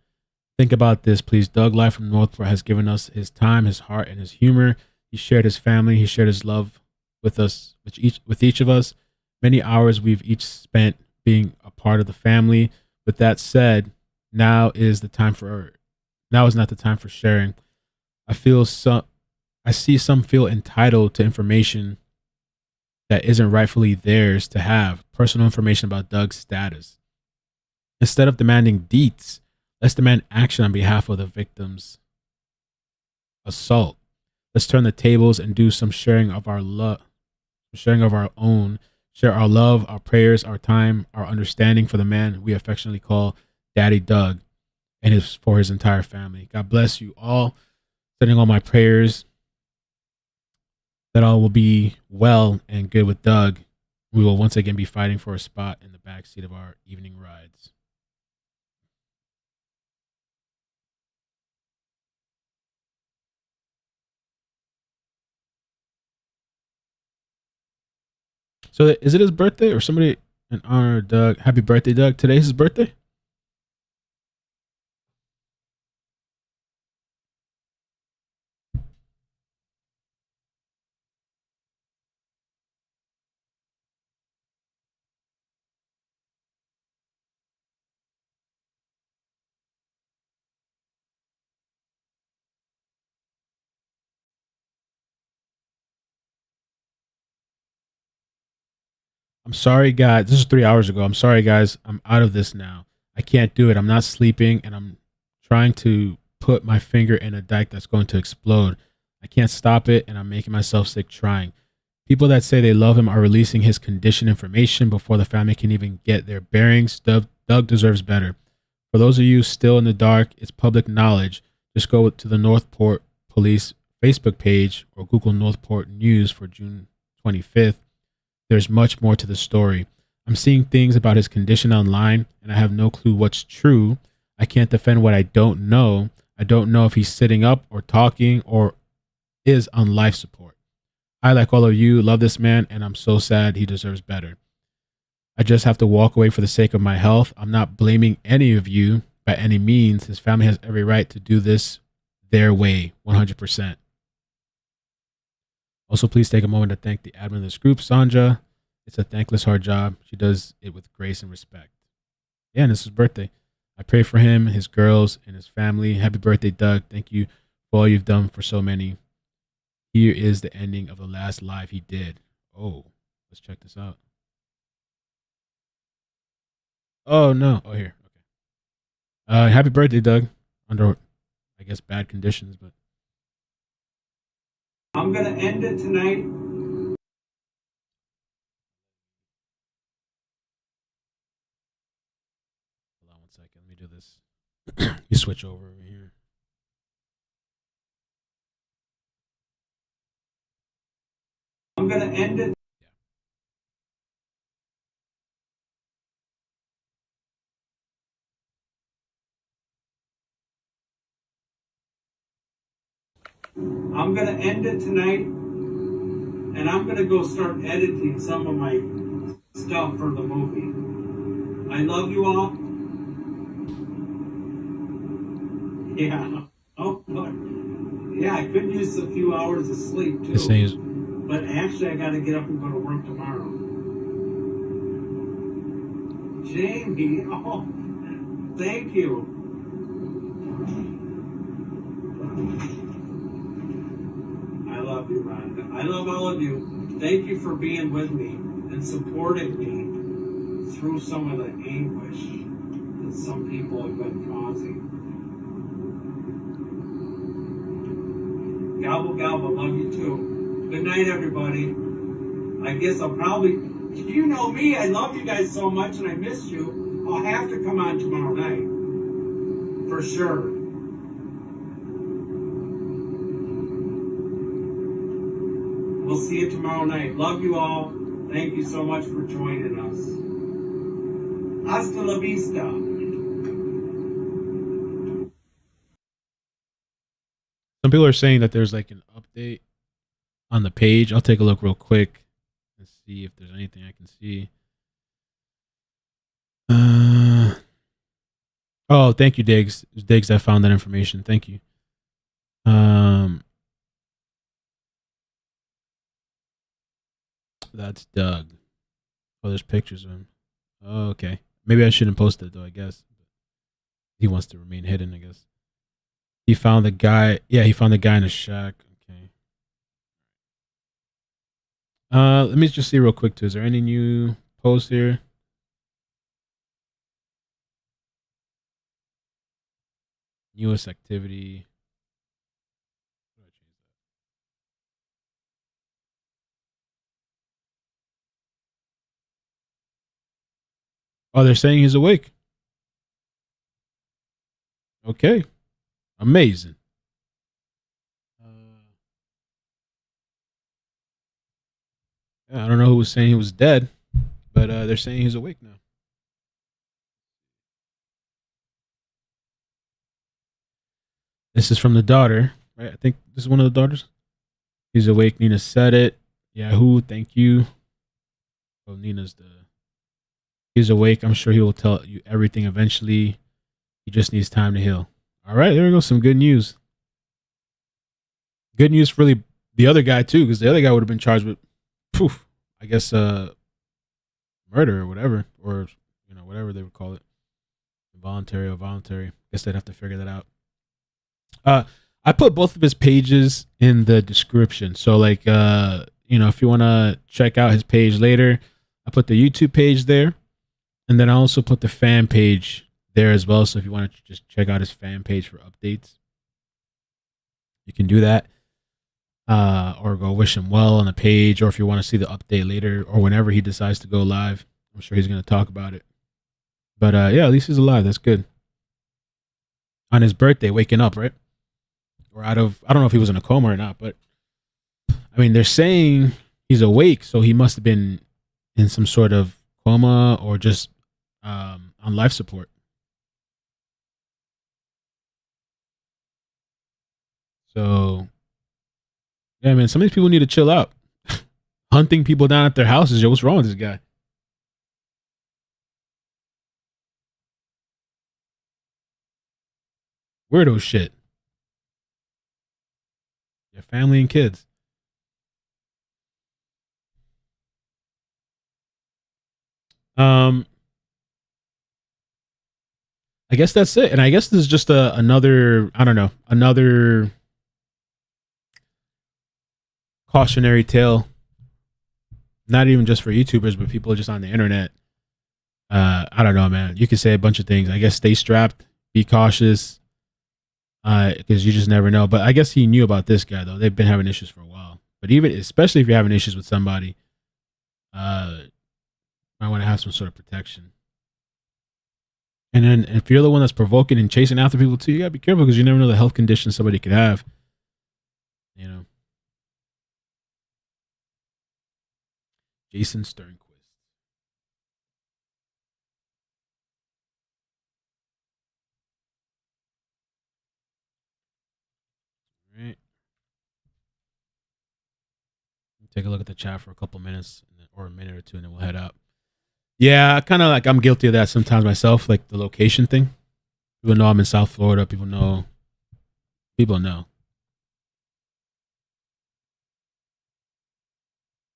think about this, please. Doug Life from Northport has given us his time, his heart, and his humor. He shared his family. He shared his love with us, with each of us. Many hours we've each spent being a part of the family. With that said, now is the time for. Now is not the time for sharing. I feel some. I see some feel entitled to information that isn't rightfully theirs to have. Personal information about Doug's status. Instead of demanding deets, let's demand action on behalf of the victim's assault. Let's turn the tables and do some sharing of our love, sharing of our own. Share our love, our prayers, our time, our understanding for the man we affectionately call Daddy Doug, and his for his entire family. God bless you all. Sending all my prayers that all will be well and good with Doug. We will once again be fighting for a spot in the back seat of our evening rides. So is it his birthday or somebody in honor of Doug? Happy birthday, Doug. Today's his birthday? I'm sorry, guys. This is 3 hours ago. I'm sorry, guys. I'm out of this now. I can't do it. I'm not sleeping and I'm trying to put my finger in a dike that's going to explode. I can't stop it and I'm making myself sick trying. People that say they love him are releasing his condition information before the family can even get their bearings. Doug deserves better. For those of you still in the dark, it's public knowledge. Just go to the Northport Police Facebook page or Google Northport News for June 25th. There's much more to the story. I'm seeing things about his condition online, and I have no clue what's true. I can't defend what I don't know. I don't know if he's sitting up or talking or is on life support. I, like all of you, love this man, and I'm so sad. He deserves better. I just have to walk away for the sake of my health. I'm not blaming any of you by any means. His family has every right to do this their way, 100%. Also, please take a moment to thank the admin of this group, Sandra. It's a thankless, hard job. She does it with grace and respect. Yeah, and it's his birthday. I pray for him, his girls, and his family. Happy birthday, Doug. Thank you for all you've done for so many. Here is the ending of the last live he did. Oh, let's check this out. Oh, no. Oh, here. Okay. Happy birthday, Doug. Under, I guess, bad conditions, but. I'm going to end it tonight. Hold on one second. Let me do this. You switch over here. I'm going to end it. I'm going to end it tonight, and I'm going to go start editing some of my stuff for the movie. I love you all. Yeah. Oh, but yeah, I could use a few hours of sleep too. But actually, I got to get up and go to work tomorrow. Jamie, oh, thank you. I love you, Rhonda. I love all of you. Thank you for being with me and supporting me through some of the anguish that some people have been causing. Gobble, gobble. Love you too. Good night, everybody. I guess I'll probably, you know me, I love you guys so much and I miss you. I'll have to come on tomorrow night. For sure. We'll see you tomorrow night. Love you all. Thank you so much for joining us. Hasta la vista. Some people are saying that there's like an update on the page. I'll take a look real quick and see if there's anything I can see. Oh, thank you, Diggs. It was Diggs that found that information. Thank you. That's Doug. Oh, there's pictures of him. Oh, okay. Maybe I shouldn't post it though, I guess. He wants to remain hidden, I guess. He found the guy. Yeah, he found the guy in a shack. Okay. Let me just see real quick too. Is there any new posts here? Newest activity. Oh, they're saying he's awake. Okay. Amazing. Yeah, I don't know who was saying he was dead, but they're saying he's awake now. This is from the daughter, right? I think this is one of the daughters. He's awake. Nina said it. Yahoo, thank you. Oh, Nina's the. He's awake. I'm sure he will tell you everything eventually. He just needs time to heal. All right, there we go. Some good news. Good news for the other guy too, because the other guy would have been charged with, I guess, murder or whatever, or whatever they would call it, involuntary or voluntary. Guess they'd have to figure that out. I put both of his pages in the description, so like, if you want to check out his page later, I put the YouTube page there, and then I also put the fan page there as well. So if you want to just check out his fan page for updates, you can do that. Or go wish him well on the page, or if you want to see the update later or whenever he decides to go live, I'm sure he's going to talk about it. But yeah, at least he's alive. That's good. On his birthday, waking up, right? Or I don't know if he was in a coma or not, but I mean, they're saying he's awake, so he must have been in some sort of coma or just on life support. So yeah, man, some of these people need to chill out. Hunting people down at their houses. Yo, what's wrong with this guy? Weirdo shit. Your family and kids. I guess that's it. And I guess this is just another, I don't know, another cautionary tale. Not even just for YouTubers, but people just on the internet. I don't know, man. You could say a bunch of things. I guess stay strapped, be cautious, because you just never know. But I guess he knew about this guy though. They've been having issues for a while. But even, especially if you're having issues with somebody, might want to have some sort of protection. And then if you're the one that's provoking and chasing after people too, you gotta be careful because you never know the health condition somebody could have. You know. Jason Sternquist. All right. Take a look at the chat for a couple minutes or a minute or two, and then we'll head out. Yeah, kind of like I'm guilty of that sometimes myself, like the location thing. People know I'm in South Florida. People know.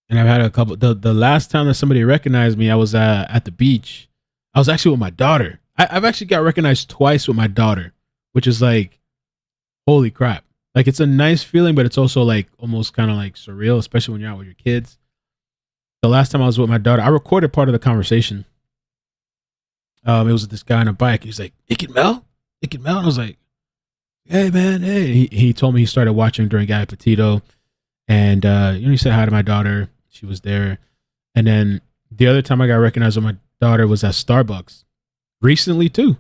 And I've had a couple. The last time that somebody recognized me, I was at the beach. I was actually with my daughter. I've actually got recognized twice with my daughter, which is like, holy crap. Like, it's a nice feeling, but it's also like almost kind of like surreal, especially when you're out with your kids. The last time I was with my daughter, I recorded part of the conversation. It was this guy on a bike. He's like, "It can Mel? It can Mel?" And I was like, "Hey, man, hey." He told me he started watching during Gabby Petito. And, he said hi to my daughter. She was there. And then the other time I got recognized with my daughter was at Starbucks. Recently, too.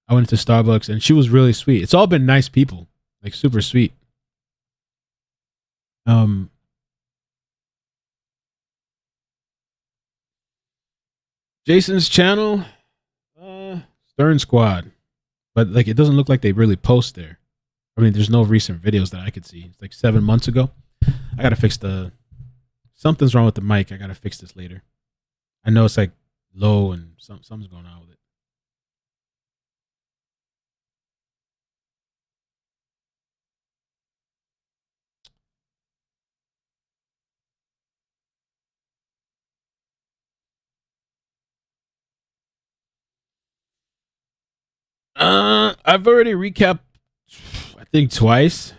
I went to Starbucks, and she was really sweet. It's all been nice people. Like, super sweet. Jason's channel, Stern Squad. But, like, it doesn't look like they really post there. I mean, there's no recent videos that I could see. It's like 7 months ago. I got to fix something's wrong with the mic. I got to fix this later. I know it's like low and something's going on with it. I've already recapped, I think twice.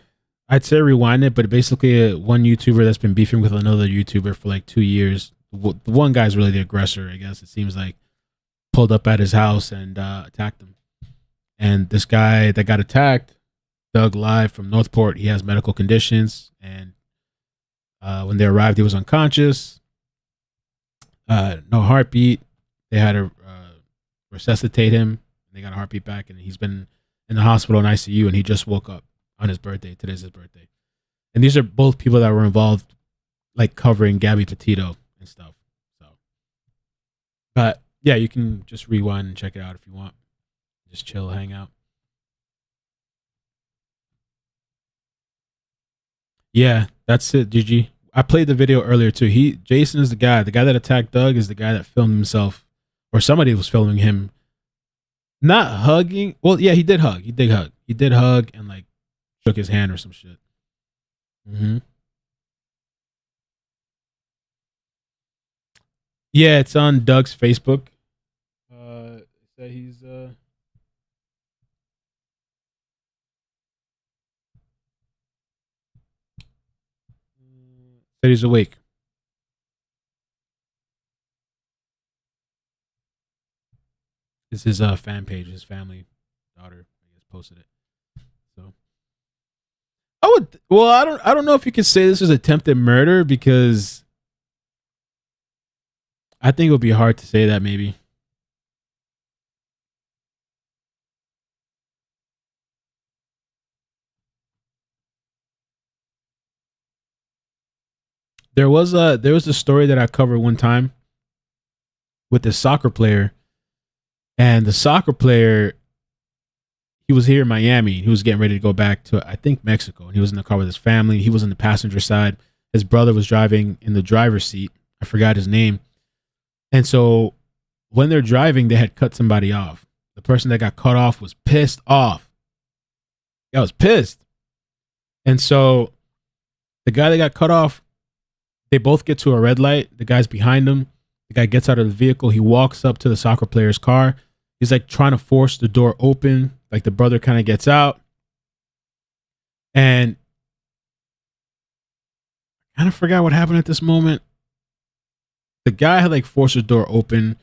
I'd say rewind it, but basically one YouTuber that's been beefing with another YouTuber for like 2 years. The one guy's really the aggressor, I guess. It seems like pulled up at his house and attacked him. And this guy that got attacked, Doug Live from Northport, he has medical conditions. And when they arrived, he was unconscious, no heartbeat. They had to resuscitate him. They got a heartbeat back, and he's been in the hospital in ICU, and he just woke up on his birthday. Today's his birthday. And these are both people that were involved, like covering Gabby Petito and stuff. So, but yeah, you can just rewind and check it out if you want. Just chill, hang out. Yeah, that's it, GG. I played the video earlier too. Jason is the guy. The guy that attacked Doug is the guy that filmed himself, or somebody was filming him. Not hugging. Well, yeah, he did hug. He did hug and like shook his hand or some shit. Yeah, it's on Doug's Facebook. That he's said he's awake. It's his fan page. His family daughter, I guess, posted it. So I don't know if you could say this is attempted murder because I think it would be hard to say that maybe. There was a story that I covered one time with this soccer player, and the soccer player, he was here in Miami. He was getting ready to go back to, I think, Mexico, and he was in the car with his family. He was in the passenger side. His brother was driving in the driver's seat. I forgot his name. And so when they're driving, they had cut somebody off. The person that got cut off was pissed off. I was pissed. And so the guy that got cut off, they both get to a red light. The guy's behind him. The guy gets out of the vehicle. He walks up to the soccer player's car. He's like trying to force the door open. Like the brother kind of gets out. And I kind of forgot what happened at this moment. The guy had like forced the door open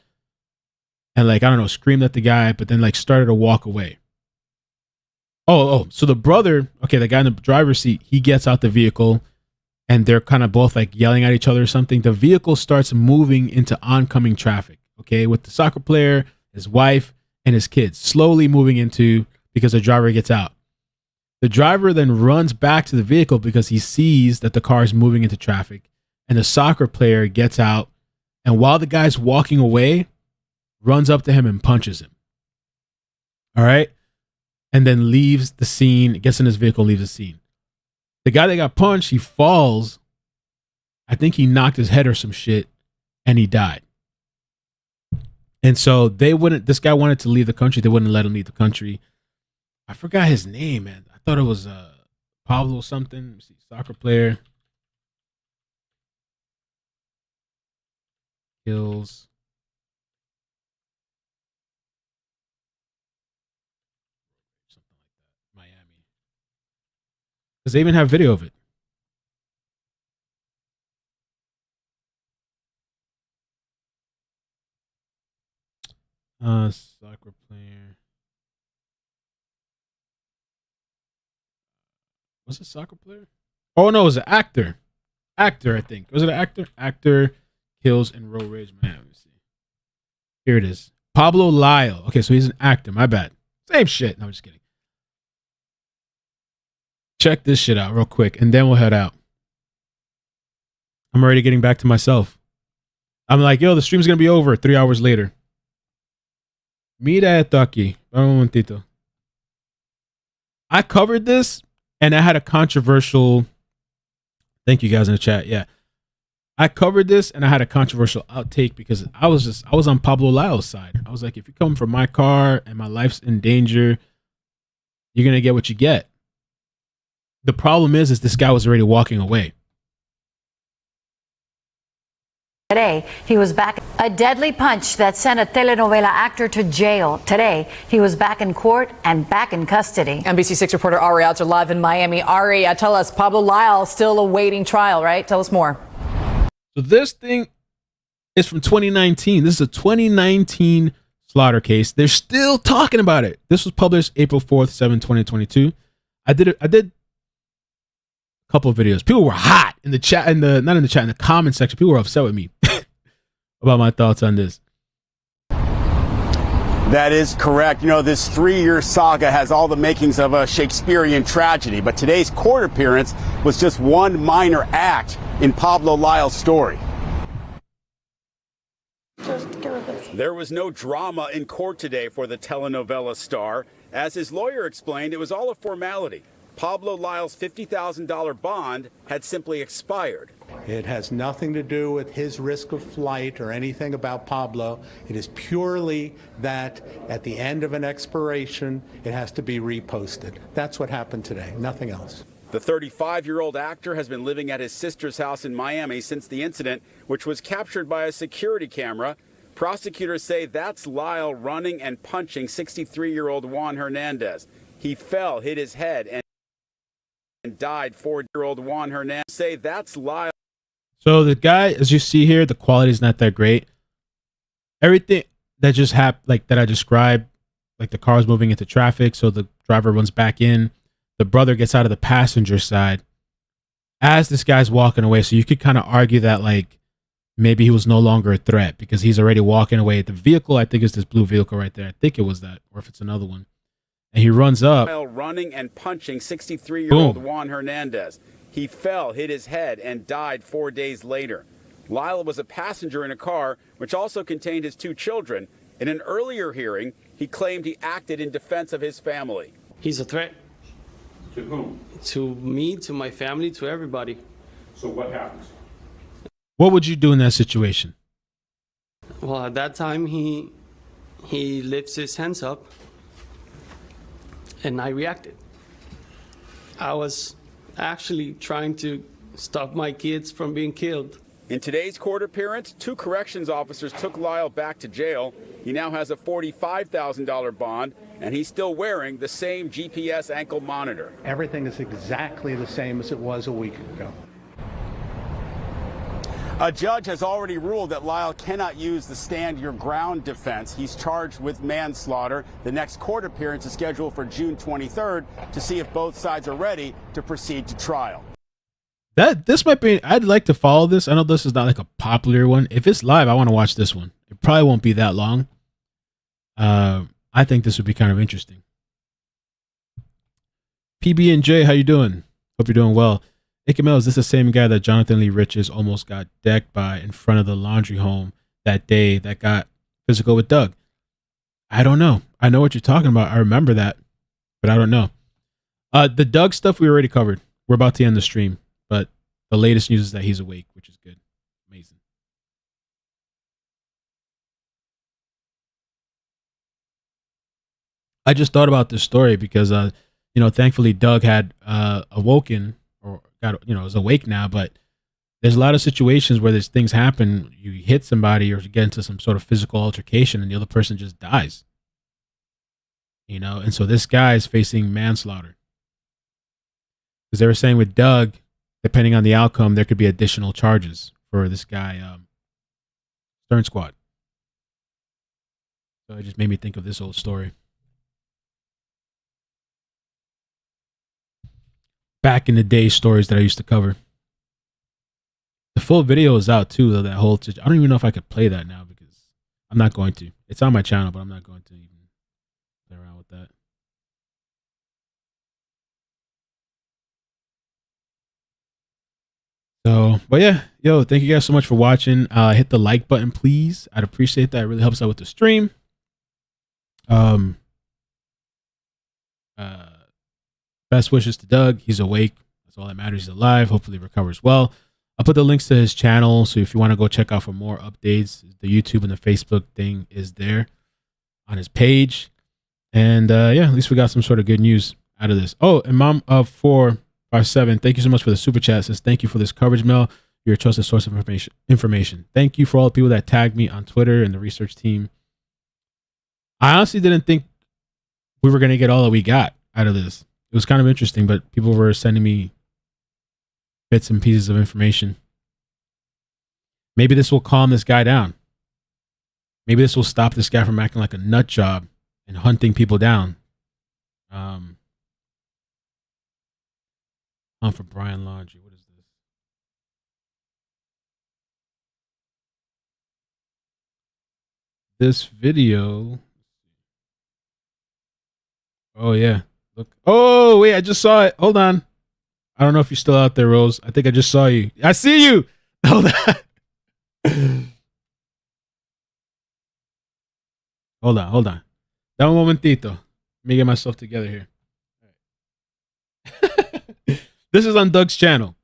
and like, I don't know, screamed at the guy, but then like started to walk away. So the brother, okay, the guy in the driver's seat, he gets out the vehicle and they're kind of both like yelling at each other or something. The vehicle starts moving into oncoming traffic, okay, with the soccer player, his wife, and his kids slowly moving into, because the driver gets out. The driver then runs back to the vehicle because he sees that the car is moving into traffic, and the soccer player gets out, and while the guy's walking away, runs up to him and punches him. All right? And then leaves the scene, gets in his vehicle, leaves the scene. The guy that got punched, he falls. I think he knocked his head or some shit, and he died. And so this guy wanted to leave the country. They wouldn't let him leave the country. I forgot his name, man. I thought it was Pablo something. Let me see, soccer player. Kills. Something like that. Miami. Because they even have video of it. Soccer player. Was it soccer player? Oh no, it was an actor. Actor, I think. Was it an actor? Actor kills in road rage. Man, let me see. Here it is. Pablo Lyle. Okay, so he's an actor. My bad. Same shit. No, I'm just kidding. Check this shit out real quick, and then we'll head out. I'm already getting back to myself. I'm like, yo, the stream's gonna be over 3 hours later. Mira esto aquí. Un momentito. I covered this, and I had a controversial. Thank you guys in the chat. Yeah, I covered this, and I had a controversial outtake because I was on Pablo Lyle's side. I was like, if you come from my car and my life's in danger, you're gonna get what you get. The problem is this guy was already walking away. Today, he was back. A deadly punch that sent a telenovela actor to jail. Today, he was back in court and back in custody. NBC6 reporter Ari Alter live in Miami. Ari, tell us, Pablo Lyle still awaiting trial, right? Tell us more. So this thing is from 2019. This is a 2019 slaughter case. They're still talking about it. This was published April 4th, 2022. I did a couple of videos. People were hot in the chat, in the comment section. People were upset with me about my thoughts on this. That is correct. You know, this 3-year saga has all the makings of a Shakespearean tragedy, but today's court appearance was just one minor act in Pablo Lyle's story. There was no drama in court today for the telenovela star. As his lawyer explained, it was all a formality. Pablo Lyle's $50,000 bond had simply expired. It has nothing to do with his risk of flight or anything about Pablo. It is purely that at the end of an expiration, it has to be reposted. That's what happened today, nothing else. The 35-year-old actor has been living at his sister's house in Miami since the incident, which was captured by a security camera. Prosecutors say that's Lyle running and punching 63-year-old Juan Hernandez. He fell, hit his head, and died. 4-year-old Juan Hernandez say that's Lyle. So the guy, as you see here, the quality is not that great. Everything that just happened, like that I described, like the car's moving into traffic, so the driver runs back in. The brother gets out of the passenger side as this guy's walking away. So you could kind of argue that like maybe he was no longer a threat because he's already walking away. The vehicle, I think, is this blue vehicle right there. I think it was that, or if it's another one. And he runs up. Running and punching 63-year-old Juan Hernandez. He fell, hit his head, and died 4 days later. Lyle was a passenger in a car which also contained his 2 children. In an earlier hearing, he claimed he acted in defense of his family. He's a threat. To whom? To me, to my family, to everybody. So what happens? What would you do in that situation? Well, at that time, he lifts his hands up, and I reacted. I was actually trying to stop my kids from being killed. In today's court appearance, 2 corrections officers took Lyle back to jail. He now has a $45,000 bond, and he's still wearing the same GPS ankle monitor. Everything is exactly the same as it was a week ago. A judge has already ruled that Lyle cannot use the stand your ground defense. He's charged with manslaughter. The next court appearance is scheduled for June 23rd to see if both sides are ready to proceed to trial. This might be, I'd like to follow this. I know this is not like a popular one. If it's live, I want to watch this one. It probably won't be that long. I think this would be kind of interesting. PB&J, how you doing? Hope you're doing well. Ikamel, is this the same guy that Jonathan Lee Riches almost got decked by in front of the laundry home that day that got physical with Doug? I don't know. I know what you're talking about. I remember that, but I don't know. The Doug stuff we already covered. We're about to end the stream. But the latest news is that he's awake, which is good. Amazing. I just thought about this story because, thankfully Doug had awoken or is awake now. But there's a lot of situations where there's things happen. You hit somebody or you get into some sort of physical altercation and the other person just dies. And so this guy is facing manslaughter. Because they were saying with Doug, depending on the outcome, there could be additional charges for this guy, Stern Squad. So it just made me think of this old story. Back in the day, stories that I used to cover. The full video is out too, though, that whole I don't even know if I could play that now because I'm not going to. It's on my channel, but I'm not going to even play around with that. So, but yeah, thank you guys so much for watching. Hit the like button, please. I'd appreciate that. It really helps out with the stream. Best wishes to Doug. He's awake. That's all that matters. He's alive. Hopefully recovers well. I'll put the links to his channel. So if you want to go check out for more updates, the YouTube and the Facebook thing is there on his page. And at least we got some sort of good news out of this. Oh, and Mom of 457, thank you so much for the super chat. It says, thank you for this coverage, Mel. You're a trusted source of information. Thank you for all the people that tagged me on Twitter and the research team. I honestly didn't think we were going to get all that we got out of this. It was kind of interesting, but people were sending me bits and pieces of information. Maybe this will calm this guy down. Maybe this will stop this guy from acting like a nut job and hunting people down. Hunt for Brian Laundrie. What is this? This video. Oh, yeah. Look. Oh, wait. I just saw it. Hold on. I don't know if you're still out there, Rose. I think I just saw you. I see you. Hold on. Hold on. Da un momentito. Let me get myself together here. This is on Doug's channel.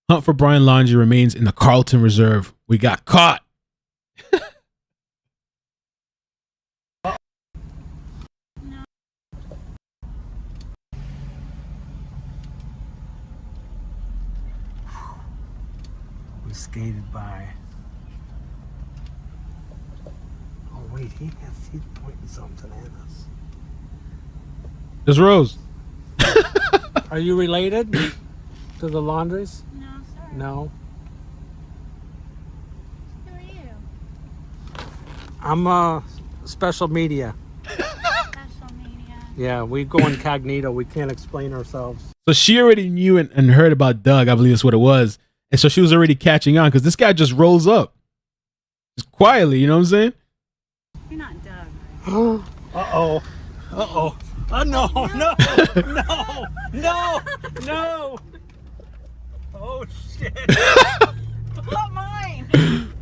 Hunt for Brian Laundrie remains in the Carlton Reserve. We got caught. We skated by. Oh wait, he's pointing something at us. There's Rose. Are you related to the Laundries? No, sir. No. Who are you? I'm special media. Special media. Yeah, we go incognito. We can't explain ourselves. So she already knew and heard about Doug. I believe that's what it was. And so she was already catching on because this guy just rolls up. Just quietly, you know what I'm saying? You're not Doug. Uh-oh. Uh-oh. Oh, no, no, no, no, no. Oh, shit. Not mine.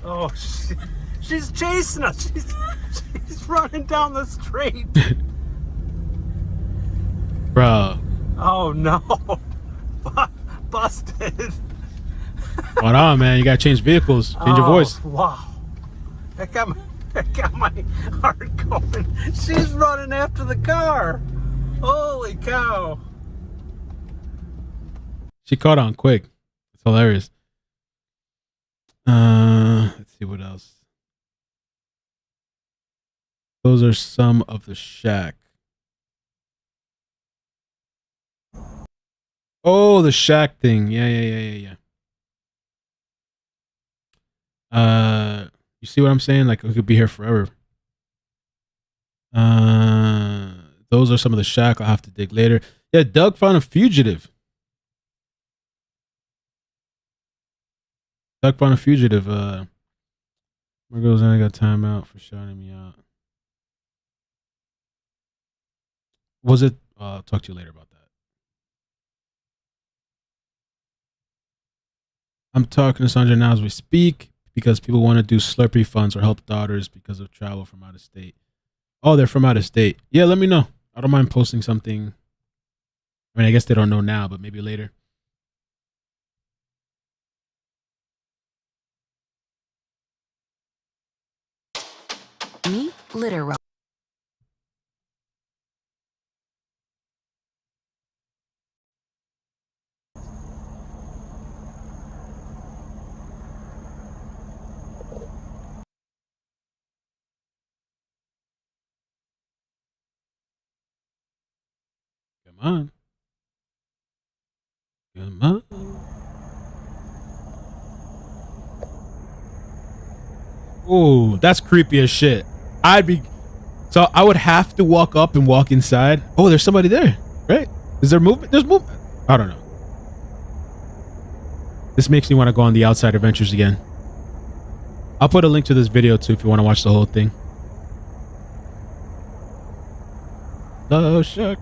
Oh, shit. She's chasing us. She's running down the street. Bro. Oh, no. Busted. Hold on, man. You got to change vehicles. Change your voice. Wow. That got my heart going. She's running after the car. Holy cow. She caught on quick. It's hilarious. Let's see what else. Those are some of the shack. Oh, the shack thing. Yeah. You see what I'm saying? Like, we could be here forever. Those are some of the shack. I'll have to dig later. Yeah, Doug found a fugitive. Where goes I got time out for shouting me out. Was it? I'll talk to you later about that. I'm talking to Sandra now as we speak because people want to do Slurpee funds or help daughters because of travel from out of state. Oh, they're from out of state. Yeah, let me know. I don't mind posting something. I mean, I guess they don't know now, but maybe later. Meet Litter Rock. Come on. Oh, that's creepy as shit. I would have to walk up and walk inside. Oh, there's somebody there, right? Is there movement? There's movement. I don't know. This makes me want to go on the Outside Adventures again. I'll put a link to this video too if you want to watch the whole thing. Oh, shuck.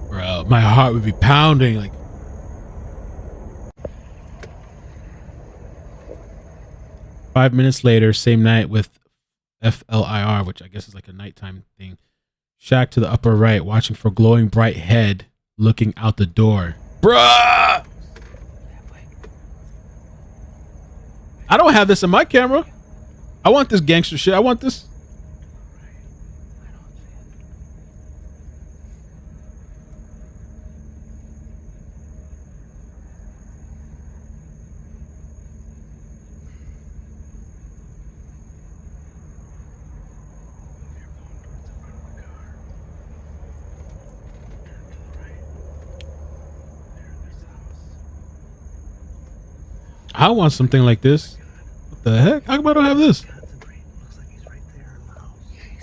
Bro, my heart would be pounding like. Five minutes later, same night with FLIR, which I guess is like a nighttime thing. Shack to the upper right, watching for glowing bright head looking out the door. Bruh! I don't have this in my camera. I want this gangster shit. I want this. I want something like this. What the heck? How come I don't have this?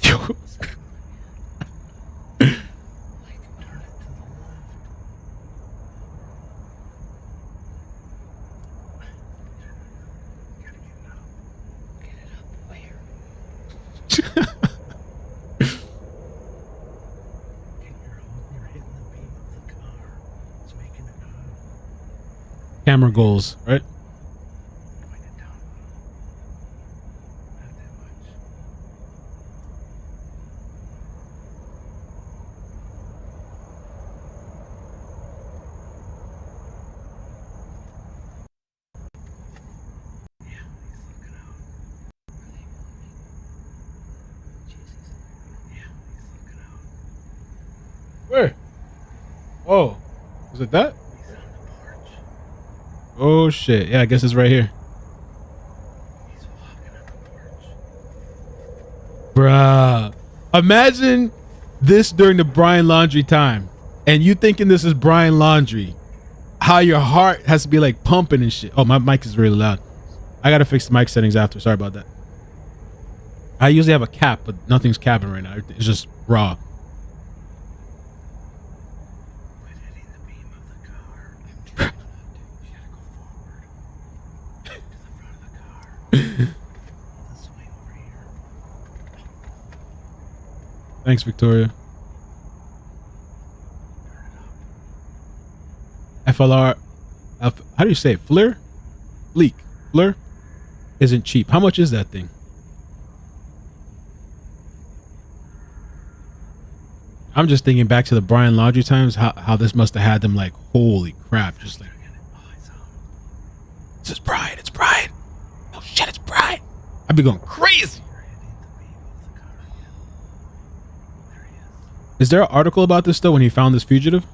Yo. Camera goals, right? Where? Oh, is it that? Oh shit! Yeah, I guess it's right here. Bruh, imagine this during the Brian Laundrie time, and you thinking this is Brian Laundrie. How your heart has to be like pumping and shit. Oh, my mic is really loud. I gotta fix the mic settings after. Sorry about that. I usually have a cap, but nothing's capping right now. It's just raw. Thanks, Victoria. FLR. How do you say it? Fleur? Leak. Fleur isn't cheap. How much is that thing? I'm just thinking back to the Brian Laundrie times, how this must have had them like, holy crap, just like, this is Brian, it's Brian. Oh shit, it's Brian. I'd be going crazy. Is there an article about this though when he found this fugitive?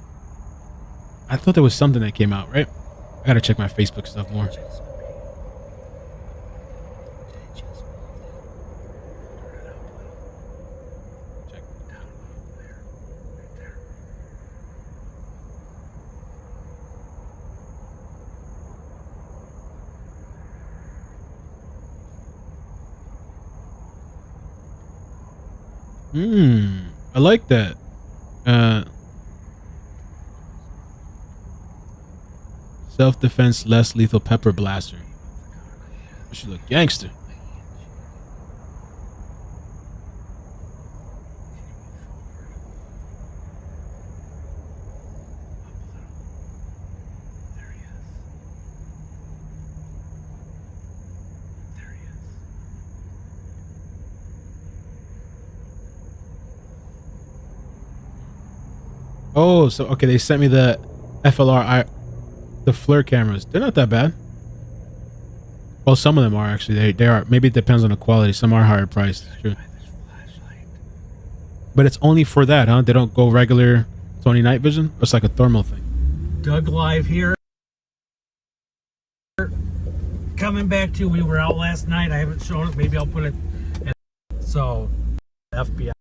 I thought there was something that came out, right? I gotta check my Facebook stuff more. I like that. Self-defense, less lethal pepper blaster. I should look gangster. Oh, so okay, they sent me the FLR, the FLIR cameras. They're not that bad. Well, some of them are actually. They are. Maybe it depends on the quality. Some are higher priced. True. But it's only for that, huh? They don't go regular Sony night vision. It's like a thermal thing. Doug live here. Coming back to, we were out last night. I haven't shown it. Maybe I'll put it. So, FBI.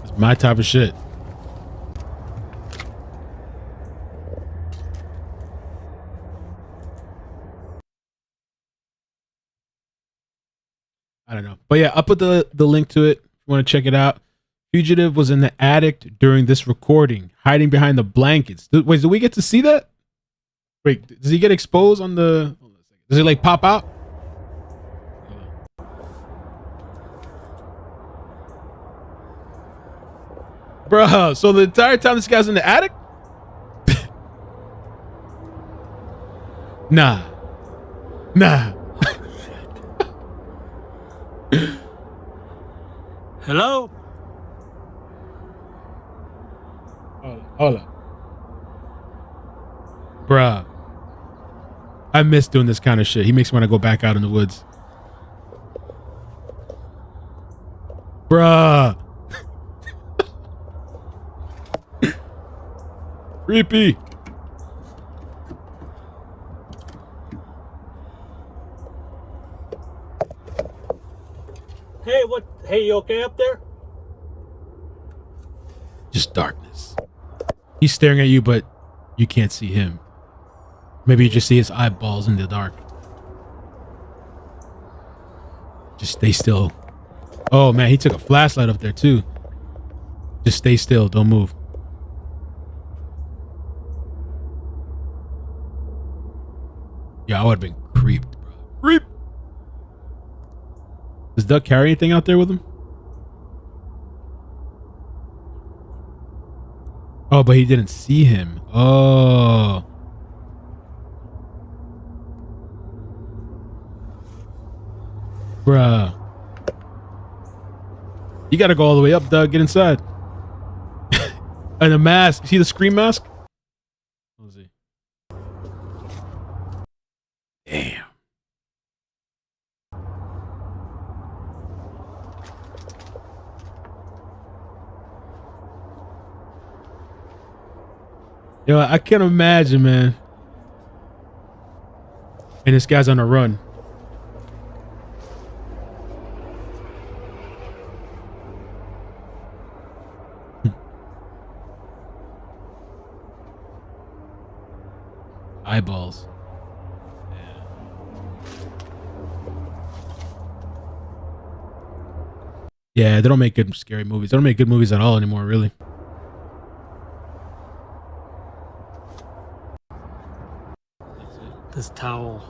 It's my type of shit. I don't know. But yeah, I'll put the link to it if you want to check it out. Fugitive was in the attic during this recording, hiding behind the blankets. Wait, do we get to see that? Wait, does he get exposed on the... Does it like pop out? Bruh, so the entire time this guy's in the attic? Nah. Hello? Hold up. Bruh. I miss doing this kind of shit. He makes me want to go back out in the woods. Bruh. Creepy. Hey, what? Hey, you okay up there? Just darkness. He's staring at you, but you can't see him. Maybe you just see his eyeballs in the dark. Just stay still. Oh man, he took a flashlight up there too. Just stay still, don't move. Yeah, I would have been creeped, bro. Creep. Does Doug carry anything out there with him? Oh, but he didn't see him. Oh. Bruh. You gotta go all the way up, Doug. Get inside. And a mask. See the scream mask? Let's see. Damn. Yo, I can't imagine, man. And this guy's on a run. Eyeballs. Yeah, they don't make good scary movies. They don't make good movies at all anymore, really. This towel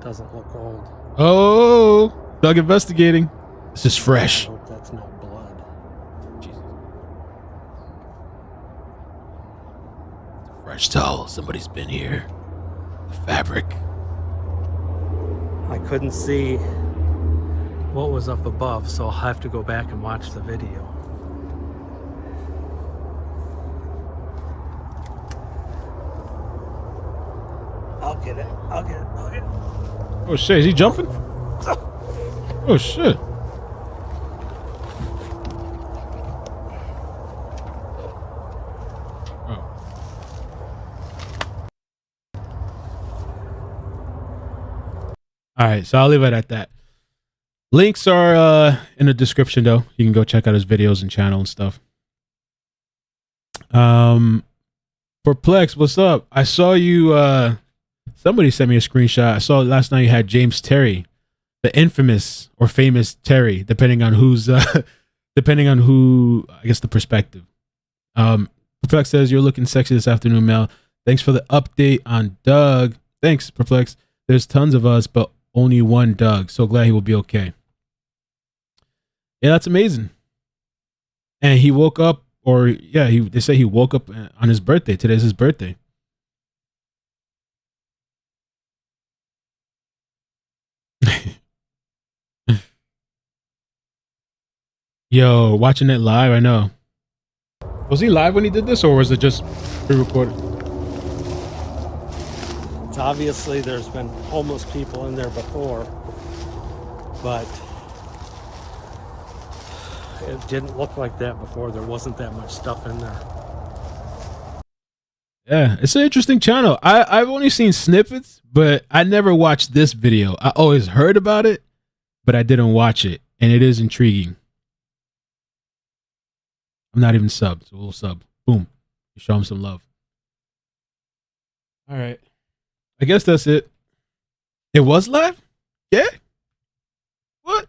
doesn't look old. Oh, Doug investigating. This is fresh. I hope that's not blood. Jesus. It's a fresh towel. Somebody's been here. The fabric. I couldn't see what was was up above, so I'll have to go back and watch the video. I'll get it. I'll get it. I'll get it. Oh shit, is he jumping? Oh shit. Oh. All right, so I'll leave it at that. Links are in the description though. You can go check out his videos and channel and stuff. Perplex, what's up? I saw you somebody sent me a screenshot. I saw last night you had James Terry, the infamous or famous Terry, depending on who's depending on who, I guess, the perspective. Perplex says you're looking sexy this afternoon, Mel. Thanks for the update on Doug. Thanks, Perplex. There's tons of us, but only one Doug. So glad he will be okay. Yeah, that's amazing. And he woke up, or yeah, they say he woke up on his birthday. Today's his birthday. Yo, watching it live, I know. Was he live when he did this, or was it just pre-recorded? Obviously, there's been homeless people in there before, but it didn't look like that before. There wasn't that much stuff in there. Yeah, it's an interesting channel. I've only seen snippets, but I never watched this video. I always heard about it, but I didn't watch it, and it is intriguing. I'm not even subbed, so we'll sub. Boom. Show him some love. All right. I guess that's it. It was live? Yeah? What?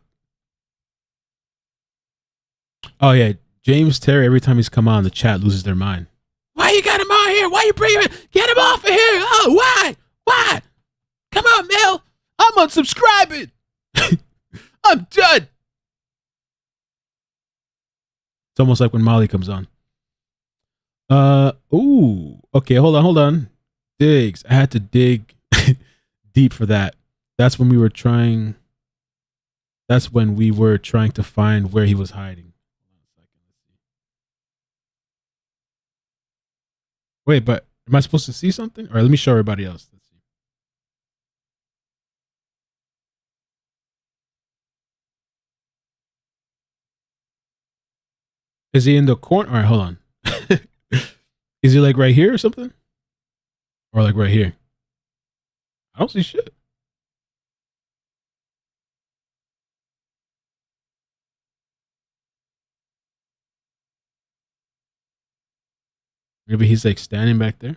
Oh, yeah. James Terry, every time he's come on, the chat loses their mind. Why you got him on here? Why you bring him in? Get him off of here. Oh, why? Why? Come on, Mel. I'm unsubscribing. I'm done. It's almost like when Molly comes on. Ooh. Okay, hold on. Digs. I had to dig deep for that. That's when we were trying to find where he was hiding. Wait, but am I supposed to see something? All right, let me show everybody else. Let's see. Is he in the corner? All right, hold on. Is he like right here or something? Or like right here? I don't see shit. Maybe he's like standing back there.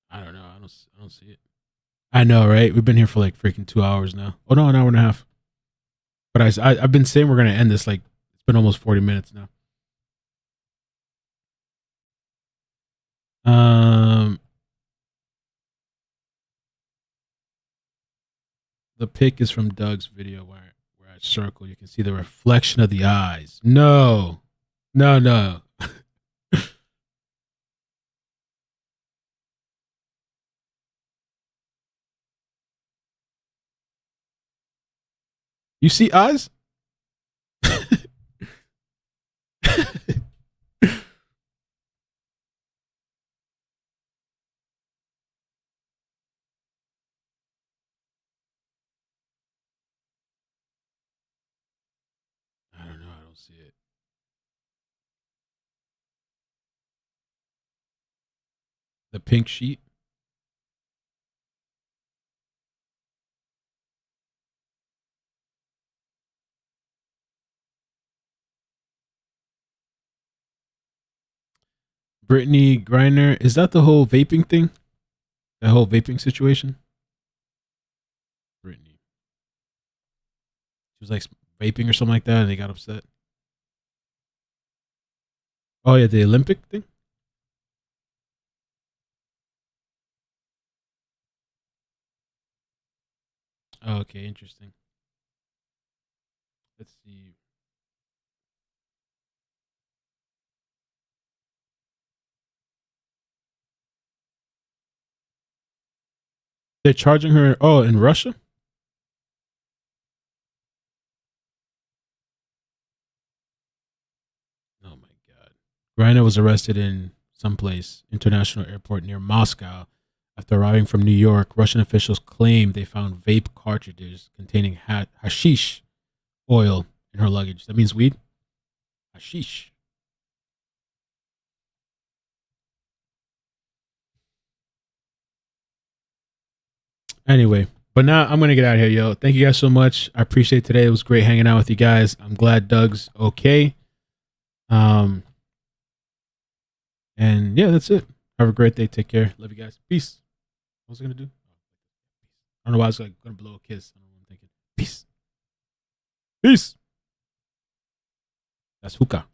I don't know. I don't see it. I know, right? We've been here for like freaking 2 hours now. Oh no, an hour and a half. But I've been saying we're gonna end this, like it's been almost 40 minutes now. The pic is from Doug's video where I circle. You can see the reflection of the eyes. No. You see eyes? I don't know. I don't see it. The pink sheet. Brittany Griner. Is that the whole vaping thing? The whole vaping situation? Brittany. She was like vaping or something like that and they got upset. Oh yeah, the Olympic thing? Oh, okay, interesting. Let's see. They're charging her. Oh, in Russia. Oh my God. Griner was arrested in someplace international airport near Moscow after arriving from New York. Russian officials claim they found vape cartridges containing hashish oil in her luggage. That means weed. Hashish. Anyway, but now I'm gonna get out of here, yo. Thank you guys so much. I appreciate today. It was great hanging out with you guys. I'm glad Doug's okay. And yeah, that's it. Have a great day. Take care. Love you guys. Peace. What was I gonna do? I don't know why I was like gonna blow a kiss. I don't know what I'm thinking. Peace. Peace. That's hookah.